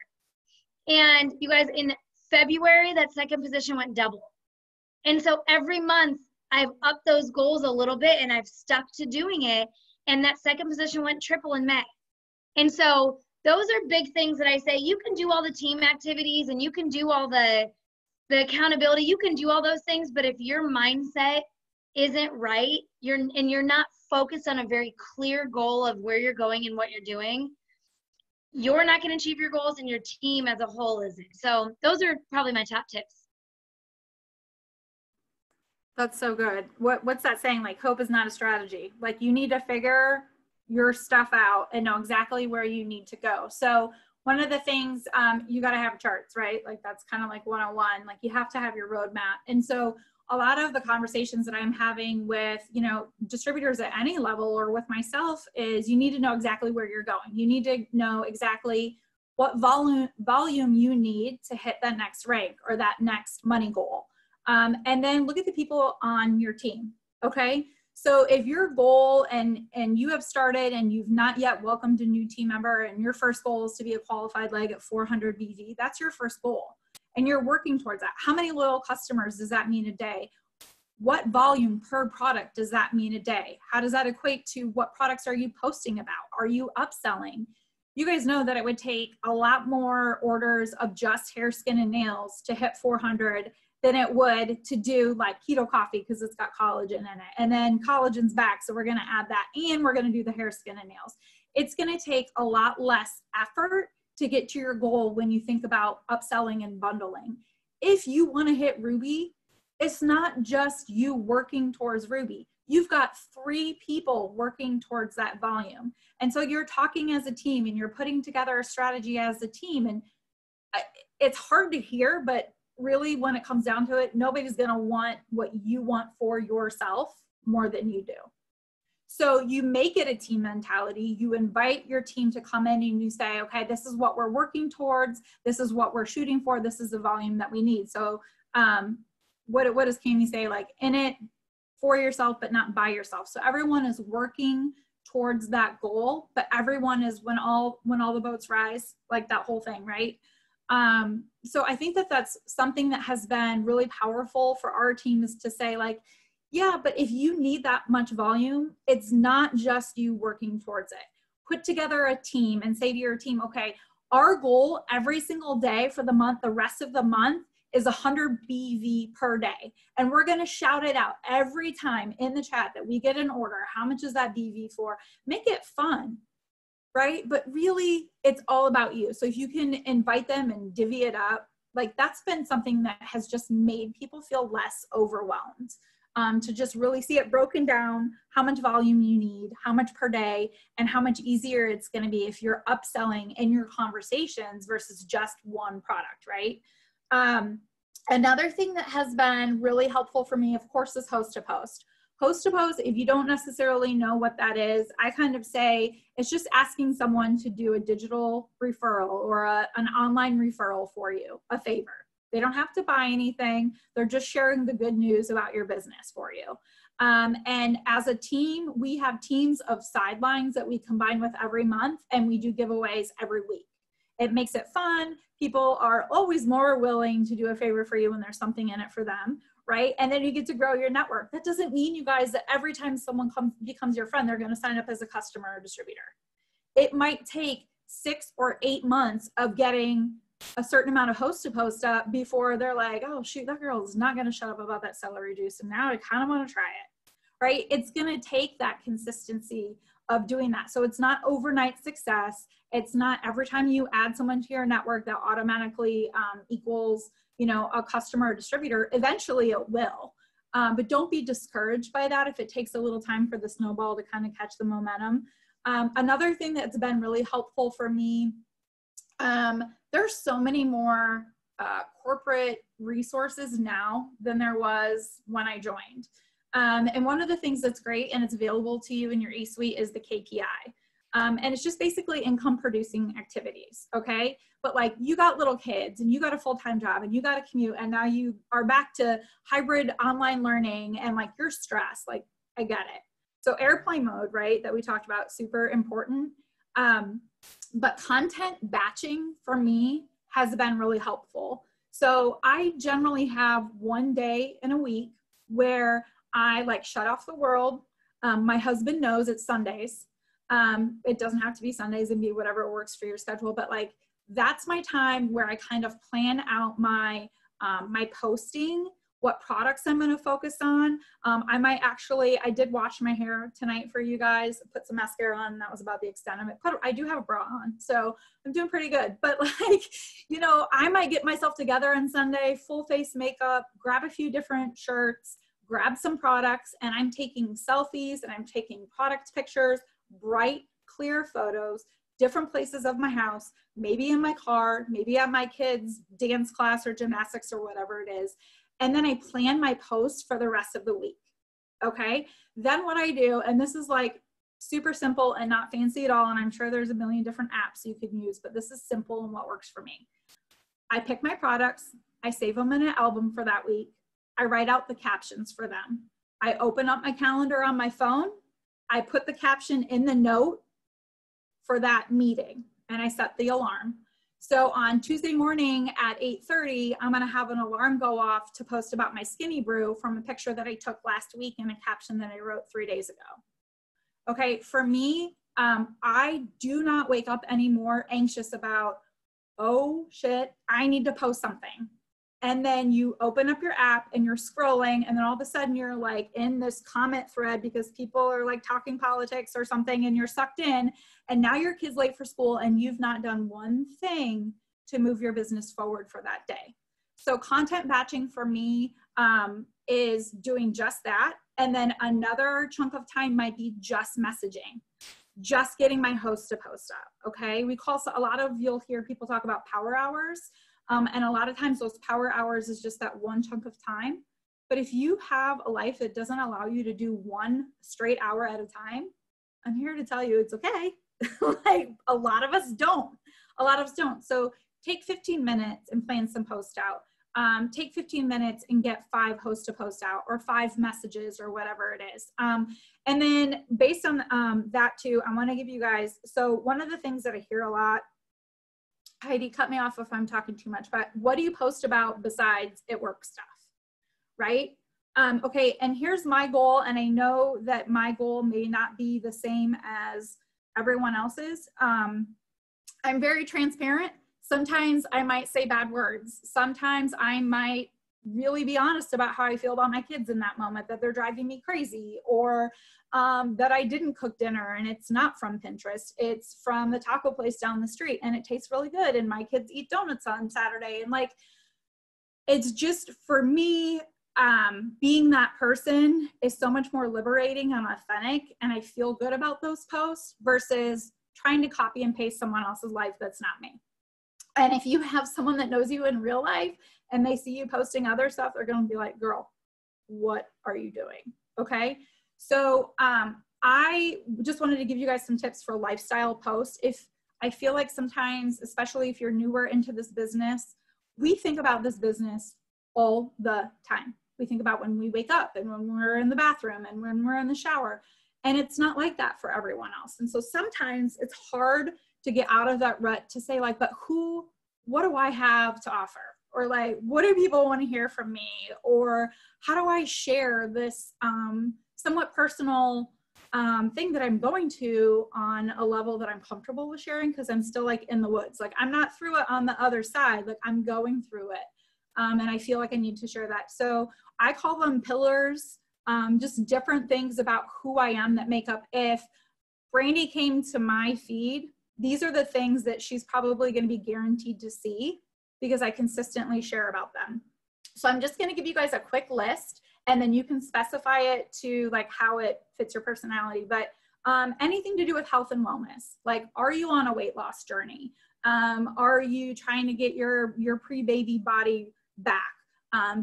And you guys, in February, that second position went double. And so every month I've upped those goals a little bit, and I've stuck to doing it. And that second position went triple in May. And so those are big things that I say, you can do all the team activities and you can do all the accountability, you can do all those things, but if your mindset isn't right, you're not focused on a very clear goal of where you're going and what you're doing, you're not going to achieve your goals, and your team as a whole isn't. So those are probably my top tips. That's so good. What's that saying? Like, hope is not a strategy. Like, you need to figure your stuff out and know exactly where you need to go. So one of the things, you got to have charts, right? Like, that's kind of like 101. Like, you have to have your roadmap. And so a lot of the conversations that I'm having with, distributors at any level or with myself is, you need to know exactly where you're going. You need to know exactly what volume you need to hit that next rank or that next money goal. And then look at the people on your team. Okay. So if your goal and you have started and you've not yet welcomed a new team member, and your first goal is to be a qualified leg at 400 BV, that's your first goal. And you're working towards that. How many loyal customers does that mean a day? What volume per product does that mean a day? How does that equate to what products are you posting about? Are you upselling? You guys know that it would take a lot more orders of just hair, skin, and nails to hit 400 than it would to do like keto coffee, because it's got collagen in it. And then collagen's back, so we're going to add that, and we're going to do the hair, skin, and nails. It's going to take a lot less effort to get to your goal when you think about upselling and bundling. If you want to hit Ruby, it's not just you working towards Ruby. You've got 3 people working towards that volume. And so you're talking as a team, and you're putting together a strategy as a team. And it's hard to hear, but really, when it comes down to it, nobody's going to want what you want for yourself more than you do. So you make it a team mentality. You invite your team to come in, and you say, okay, this is what we're working towards. This is what we're shooting for. This is the volume that we need. So what does Kami say? Like, in it for yourself, but not by yourself. So everyone is working towards that goal, but everyone is when all the boats rise, like that whole thing, right? So I think that that's something that has been really powerful for our teams to say, like, yeah, but if you need that much volume, it's not just you working towards it. Put together a team and say to your team, okay, our goal every single day for the month, the rest of the month, is 100 BV per day. And we're going to shout it out every time in the chat that we get an order. How much is that BV for? Make it fun. Right? But really, it's all about you. So if you can invite them and divvy it up, like, that's been something that has just made people feel less overwhelmed, to just really see it broken down, how much volume you need, how much per day, and how much easier it's going to be if you're upselling in your conversations versus just one product, right? Another thing that has been really helpful for me, of course, is host to post. Host to post, if you don't necessarily know what that is, I kind of say it's just asking someone to do a digital referral or an online referral for you, a favor. They don't have to buy anything. They're just sharing the good news about your business for you. And as a team, we have teams of sidelines that we combine with every month, and we do giveaways every week. It makes it fun. People are always more willing to do a favor for you when there's something in it for them. Right? And then you get to grow your network. That doesn't mean, you guys, that every time someone becomes your friend, they're going to sign up as a customer or distributor. It might take 6 or 8 months of getting a certain amount of host to post up before they're like, oh shoot, that girl is not going to shut up about that celery juice, and now I kind of want to try it. Right? It's going to take that consistency of doing that. So it's not overnight success. It's not every time you add someone to your network that automatically equals, a customer or distributor. Eventually it will, but don't be discouraged by that if it takes a little time for the snowball to kind of catch the momentum. Another thing that's been really helpful for me, there's so many more corporate resources now than there was when I joined. And one of the things that's great, and it's available to you in your eSuite, is the KPI. And it's just basically income producing activities. Okay. But like, you got little kids and you got a full-time job and you got to commute, and now you are back to hybrid online learning, and like, you're stressed. Like, I get it. So airplane mode, right, that we talked about, super important. But content batching for me has been really helpful. So I generally have one day in a week where I like shut off the world. My husband knows it's Sundays. It doesn't have to be Sundays, and be whatever works for your schedule, but like that's my time where I kind of plan out my my posting, what products I'm going to focus on. I did wash my hair tonight for you guys, put some mascara on, and that was about the extent of it. But I do have a bra on, so I'm doing pretty good. But like, you know, I might get myself together on Sunday, full face makeup, grab a few different shirts, grab some products, and I'm taking selfies and I'm taking product pictures, bright, clear photos, different places of my house, maybe in my car, maybe at my kids' dance class or gymnastics or whatever it is. And then I plan my post for the rest of the week. Okay. Then what I do, and this is like super simple and not fancy at all, and I'm sure there's a million different apps you can use, but this is simple and what works for me. I pick my products, I save them in an album for that week. I write out the captions for them. I open up my calendar on my phone. I put the caption in the note for that meeting, and I set the alarm. So on Tuesday morning at 8:30, I'm going to have an alarm go off to post about my skinny brew from a picture that I took last week and a caption that I wrote 3 days ago. Okay, for me, I do not wake up anymore anxious about, oh shit, I need to post something. And then you open up your app and you're scrolling, and then all of a sudden you're like in this comment thread because people are like talking politics or something, and you're sucked in, and now your kid's late for school and you've not done one thing to move your business forward for that day. So content batching for me is doing just that. And then another chunk of time might be just messaging, just getting my host to post up. Okay. You'll hear people talk about power hours. And a lot of times those power hours is just that one chunk of time. But if you have a life that doesn't allow you to do one straight hour at a time, I'm here to tell you it's okay. Like a lot of us don't. So take 15 minutes and plan some posts out. Take 15 minutes and get 5 hosts to post out, or 5 messages, or whatever it is. And then based on that too, I want to give you guys, so one of the things that I hear a lot, Heidi, cut me off if I'm talking too much, but what do you post about besides at work stuff, right? Okay, and here's my goal, and I know that my goal may not be the same as everyone else's. I'm very transparent. Sometimes I might say bad words. Sometimes I might really be honest about how I feel about my kids in that moment, that they're driving me crazy, or that I didn't cook dinner and it's not from Pinterest, it's from the taco place down the street and it tastes really good, and my kids eat donuts on Saturday. And like, it's just, for me, being that person is so much more liberating and authentic, and I feel good about those posts versus trying to copy and paste someone else's life that's not me. And if you have someone that knows you in real life and they see you posting other stuff, they're going to be like, girl, what are you doing? Okay. So I just wanted to give you guys some tips for lifestyle posts. If I feel like sometimes, especially if you're newer into this business, we think about this business all the time. We think about when we wake up and when we're in the bathroom and when we're in the shower, and it's not like that for everyone else. And so sometimes it's hard to get out of that rut to say like, but what do I have to offer? Or like, what do people want to hear from me? Or how do I share this somewhat personal thing that I'm going to on a level that I'm comfortable with sharing, because I'm still like in the woods. Like I'm not through it on the other side, like I'm going through it. And I feel like I need to share that. So I call them pillars, just different things about who I am that make up. If Brandy came to my feed, these are the things that she's probably going to be guaranteed to see because I consistently share about them. So I'm just going to give you guys a quick list, and then you can specify it to like how it fits your personality. But anything to do with health and wellness, like, are you on a weight loss journey? Are you trying to get your pre-baby body back?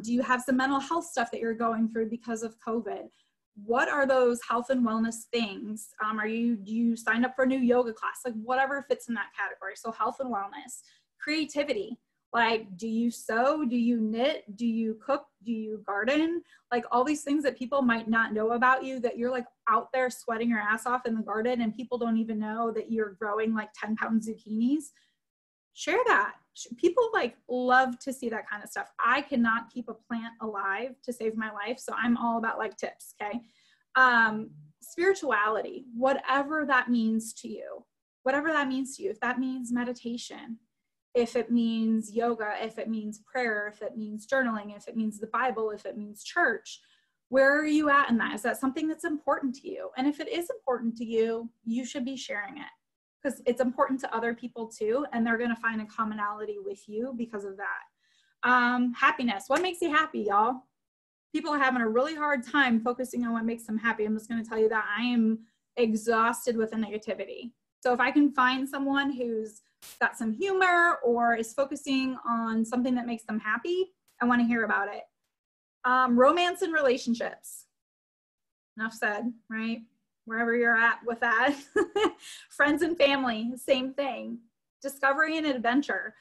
Do you have some mental health stuff that you're going through because of COVID? What are those health and wellness things? Do you sign up for a new yoga class? Like whatever fits in that category. So health and wellness. Creativity. Like, do you sew? Do you knit? Do you cook? Do you garden? Like all these things that people might not know about you, that you're like out there sweating your ass off in the garden and people don't even know that you're growing like 10-pound zucchinis. Share that. People like love to see that kind of stuff. I cannot keep a plant alive to save my life. So I'm all about like tips. Okay. Spirituality, whatever that means to you, if that means meditation, if it means yoga, if it means prayer, if it means journaling, if it means the Bible, if it means church, where are you at in that? Is that something that's important to you? And if it is important to you, you should be sharing it, because it's important to other people too, and they're going to find a commonality with you because of that. Happiness. What makes you happy, y'all? People are having a really hard time focusing on what makes them happy. I'm just going to tell you that I am exhausted with the negativity. So if I can find someone who's got some humor or is focusing on something that makes them happy, I want to hear about it. Romance and relationships. Enough said, right? Wherever you're at with that. Friends and family, same thing. Discovery and adventure.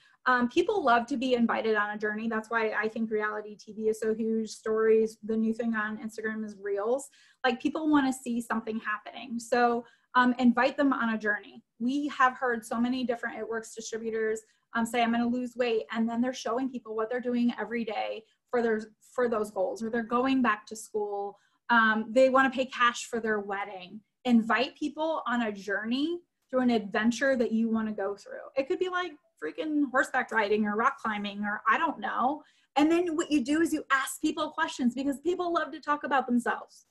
People love to be invited on a journey. That's why I think reality TV is so huge. Stories, the new thing on Instagram is Reels. Like people want to see something happening. So invite them on a journey. We have heard so many different It Works distributors say, I'm going to lose weight. And then they're showing people what they're doing every day for those goals, or they're going back to school. They want to pay cash for their wedding. Invite people on a journey through an adventure that you want to go through. It could be like freaking horseback riding or rock climbing, or I don't know. And then what you do is you ask people questions, because people love to talk about themselves.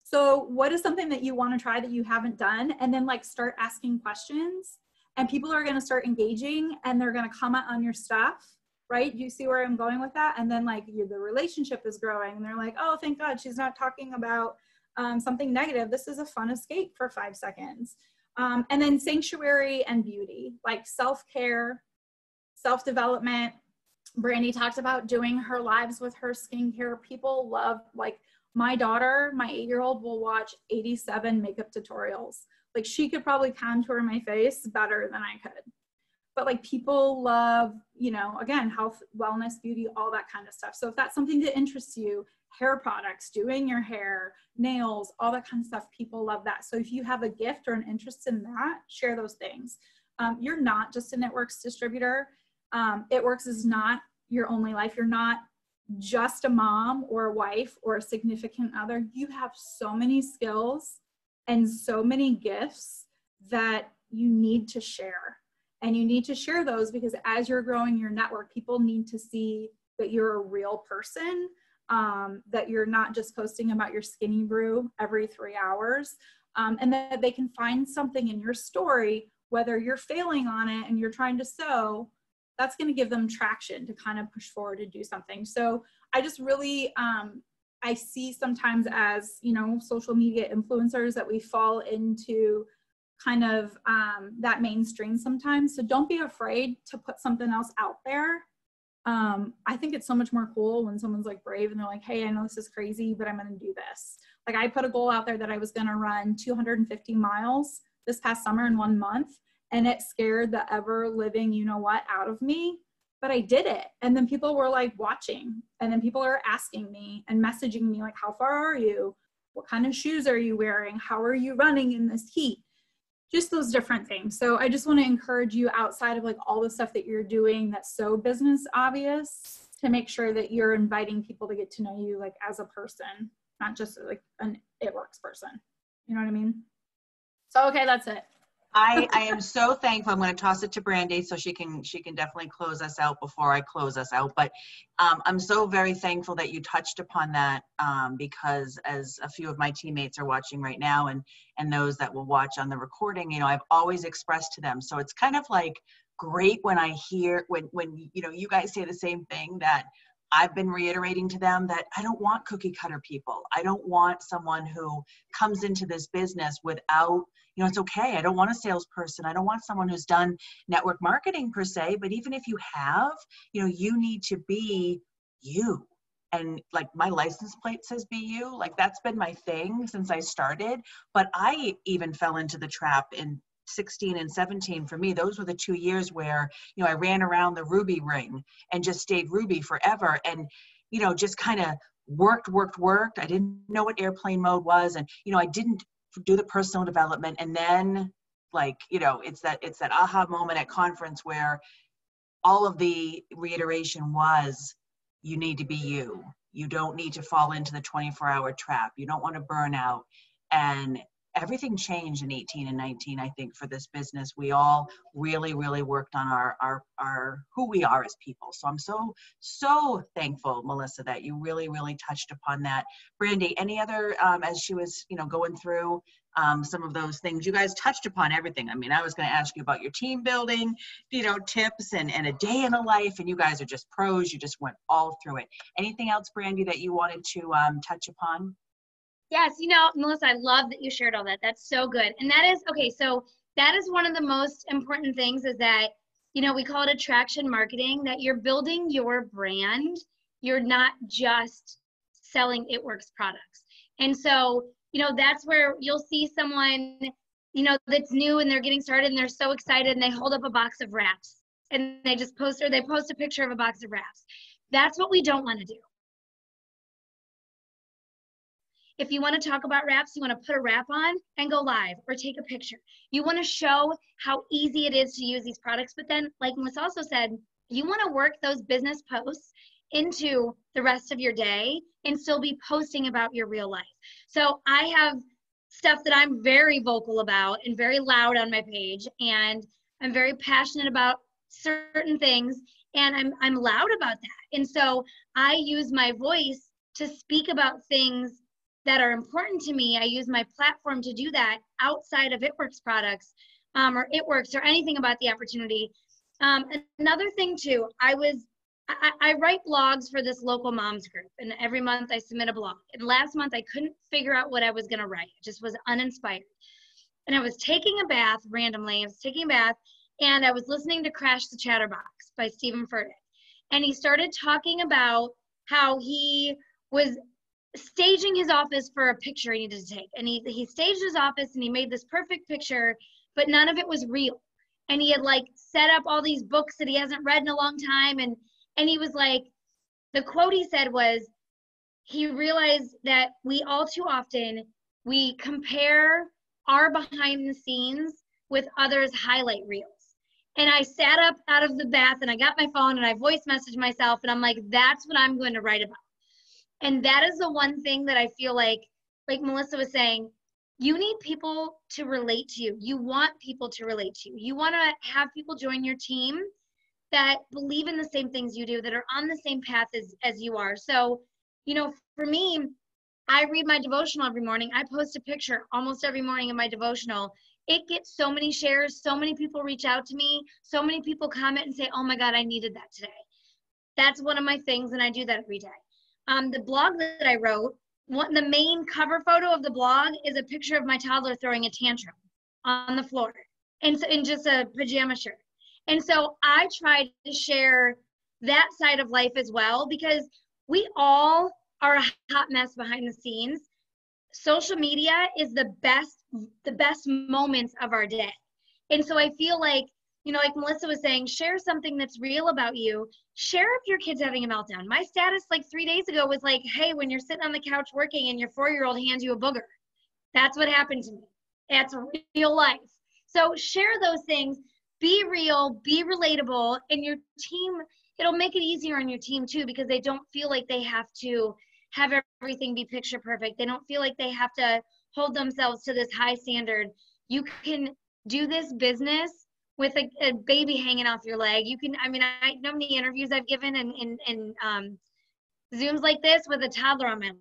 So what is something that you want to try that you haven't done? And then like start asking questions, and people are going to start engaging and they're going to comment on your stuff, right? You see where I'm going with that? And then like the relationship is growing and they're like, oh, thank God she's not talking about something negative. This is a fun escape for 5 seconds. And then sanctuary and beauty, like self-care, self-development. Brandy talked about doing her lives with her skincare. People love, like my daughter, my 8-year-old will watch 87 makeup tutorials. Like she could probably contour my face better than I could. But like people love, again, health, wellness, beauty, all that kind of stuff. So if that's something that interests you, hair products, doing your hair, nails, all that kind of stuff, people love that. So if you have a gift or an interest in that, share those things. You're not just an It Works distributor. It Works is not your only life. You're not just a mom or a wife or a significant other. You have so many skills and so many gifts that you need to share. And you need to share those because as you're growing your network, people need to see that you're a real person, that you're not just posting about your skinny brew every 3 hours, and that they can find something in your story, whether you're failing on it and you're trying to sew, that's going to give them traction to kind of push forward to do something. So I just really, I see sometimes as, social media influencers that we fall into kind of that mainstream sometimes. So don't be afraid to put something else out there. I think it's so much more cool when someone's like brave and they're like, hey, I know this is crazy, but I'm going to do this. Like I put a goal out there that I was going to run 250 miles this past summer in 1 month. And it scared the ever living, out of me, but I did it. And then people were like watching, and then people are asking me and messaging me like, how far are you? What kind of shoes are you wearing? How are you running in this heat? Just those different things. So I just want to encourage you, outside of like all the stuff that you're doing that's so business obvious, to make sure that you're inviting people to get to know you like as a person, not just like an It Works person. You know what I mean? So, okay, that's it. I am so thankful. I'm going to toss it to Brandy so she can definitely close us out before I close us out. But I'm so very thankful that you touched upon that because as a few of my teammates are watching right now and those that will watch on the recording, I've always expressed to them. So it's kind of like great when I hear when you guys say the same thing that I've been reiterating to them, that I don't want cookie cutter people. I don't want someone who comes into this business without, it's okay. I don't want a salesperson. I don't want someone who's done network marketing per se, but even if you have, you need to be you. And like my license plate says be you, like that's been my thing since I started. But I even fell into the trap in 16 and 17. For me, those were the 2 years where, I ran around the Ruby ring and just stayed Ruby forever. And just kind of worked. I didn't know what airplane mode was. And, I didn't do the personal development. And then it's that aha moment at conference where all of the reiteration was, you need to be you. You don't need to fall into the 24-hour trap. You don't want to burn out. And everything changed in 18 and 19, I think, for this business. We all really, really worked on our who we are as people. So I'm so thankful, Melissa, that you really, really touched upon that. Brandy, any other, as she was, going through some of those things, you guys touched upon everything. I mean, I was going to ask you about your team building, tips and a day in a life, and you guys are just pros. You just went all through it. Anything else, Brandy, that you wanted to touch upon? Yes, Melissa, I love that you shared all that. That's so good. And that is, okay, so that is one of the most important things is that, we call it attraction marketing, that you're building your brand. You're not just selling It Works products. And so, that's where you'll see someone, that's new and they're getting started and they're so excited and they hold up a box of wraps and they post a picture of a box of wraps. That's what we don't want to do. If you want to talk about wraps, you want to put a wrap on and go live or take a picture. You want to show how easy it is to use these products. But then, like Melissa also said, you want to work those business posts into the rest of your day and still be posting about your real life. So I have stuff that I'm very vocal about and very loud on my page, and I'm very passionate about certain things, and I'm loud about that. And so I use my voice to speak about things that are important to me. I use my platform to do that outside of It Works products or It Works or anything about the opportunity. Another thing too, I write blogs for this local moms group, and every month I submit a blog. And last month I couldn't figure out what I was gonna write. I just was uninspired. And I was taking a bath randomly. And I was listening to Crash the Chatterbox by Stephen Furtick. And he started talking about how he was staging his office for a picture he needed to take. And he staged his office and he made this perfect picture, but none of it was real. And he had set up all these books that he hasn't read in a long time. And he was like, the quote he said was, he realized that we all too often, we compare our behind the scenes with others' highlight reels. And I sat up out of the bath and I got my phone and I voice messaged myself and I'm like, that's what I'm going to write about. And that is the one thing that I feel like Melissa was saying, you need people to relate to you. You want people to relate to you. You want to have people join your team that believe in the same things you do, that are on the same path as you are. So, for me, I read my devotional every morning. I post a picture almost every morning in my devotional. It gets so many shares. So many people reach out to me. So many people comment and say, oh my God, I needed that today. That's one of my things, and I do that every day. The blog that I wrote, the main cover photo of the blog is a picture of my toddler throwing a tantrum on the floor, and so in just a pajama shirt. And so I tried to share that side of life as well, because we all are a hot mess behind the scenes. Social media is the best moments of our day. And so I feel like, like Melissa was saying, share something that's real about you. Share if your kid's having a meltdown. My status 3 days ago was like, hey, when you're sitting on the couch working and your 4-year-old hands you a booger. That's what happened to me. That's real life. So share those things. Be real, be relatable, and your team, it'll make it easier on your team too, because they don't feel like they have to have everything be picture perfect. They don't feel like they have to hold themselves to this high standard. You can do this business with a baby hanging off your leg. You can, I know how many interviews I've given in Zooms like this with a toddler on my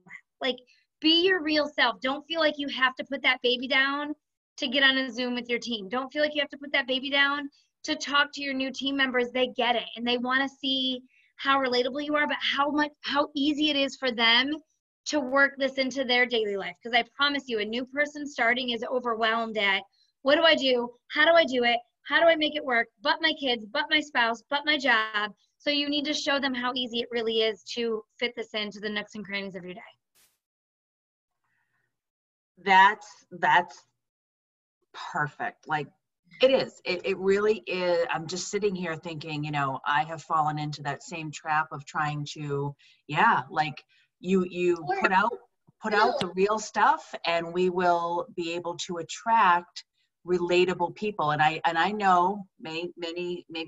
lap. Be your real self. Don't feel like you have to put that baby down to get on a Zoom with your team. Don't feel like you have to put that baby down to talk to your new team members. They get it, and they want to see how relatable you are, but how easy it is for them to work this into their daily life. Because I promise you, a new person starting is overwhelmed at, what do I do? How do I do it? How do I make it work? But my kids, but my spouse, but my job. So you need to show them how easy it really is to fit this into the nooks and crannies of your day. That's perfect. It is. It really is. I'm just sitting here thinking, you know, I have fallen into that same trap of trying to, yeah, like you put out the real stuff, and we will be able to attract relatable people. And I know maybe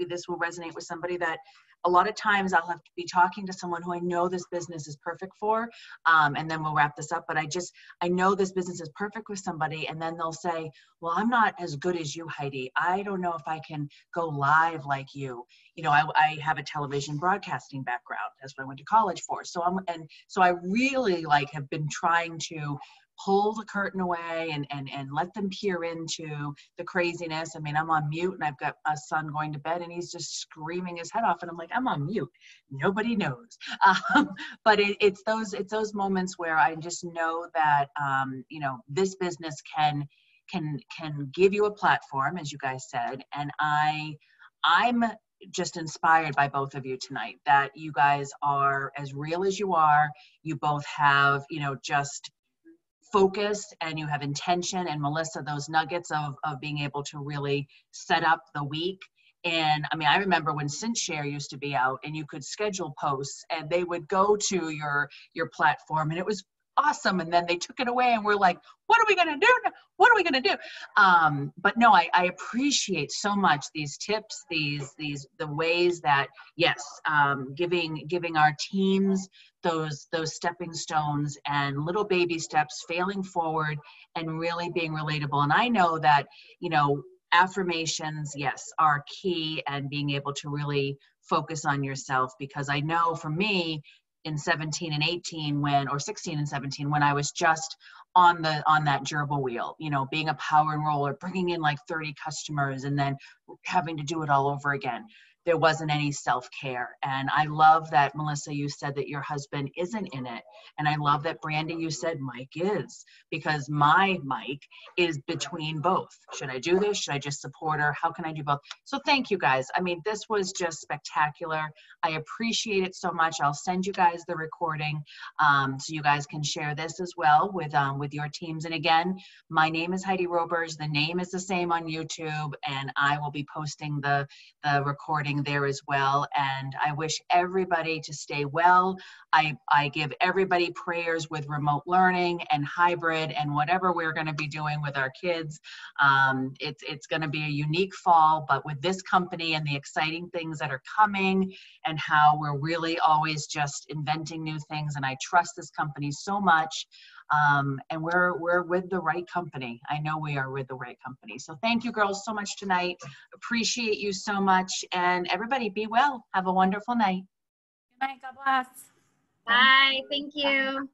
this will resonate with somebody, that a lot of times I'll have to be talking to someone who I know this business is perfect for, and then we'll wrap this up. But I know this business is perfect with somebody, and then they'll say, well, I'm not as good as you, Heidi. I don't know if I can go live like you. You know, I have a television broadcasting background. That's what I went to college for. So I really have been trying to pull the curtain away and let them peer into the craziness. I mean, I'm on mute, and I've got a son going to bed, and he's just screaming his head off, and I'm like, I'm on mute. Nobody knows. But it's those moments where I just know that, you know, this business can give you a platform, as you guys said. And I'm just inspired by both of you tonight, that you guys are as real as you are. You both have, you know, just focus, and you have intention. And Melissa, those nuggets of being able to really set up the week. And I mean, I remember when SynthShare used to be out, and you could schedule posts, and they would go to your platform, and it was awesome. And then they took it away, and we're like, what are we going to do now? What are we going to do? But no, I appreciate so much these tips, the ways that, yes, giving our teams those stepping stones and little baby steps, failing forward, and really being relatable. And I know that, you know, affirmations, yes, are key, and being able to really focus on yourself, because I know for me, in 17 and 18 or 16 and 17, when I was just on that gerbil wheel, you know, being a power enroller, bringing in like 30 customers, and then having to do it all over again. There wasn't any self-care. And I love that, Melissa, you said that your husband isn't in it. And I love that, Brandy, you said Mike is, because my Mike is between both. Should I do this? Should I just support her? How can I do both? So thank you guys. I mean, this was just spectacular. I appreciate it so much. I'll send you guys the recording, so you guys can share this as well with your teams. And again, my name is Heidi Robers. The name is the same on YouTube, and I will be posting the recording there as well. And I wish everybody to stay well. I give everybody prayers with remote learning and hybrid and whatever we're going to be doing with our kids. It's going to be a unique fall, but with this company and the exciting things that are coming, and how we're really always just inventing new things. And I trust this company so much. And we're with the right company. I know we are with the right company. So thank you girls so much tonight. Appreciate you so much. And everybody be well. Have a wonderful night. Good night. God bless. Bye. Thank you.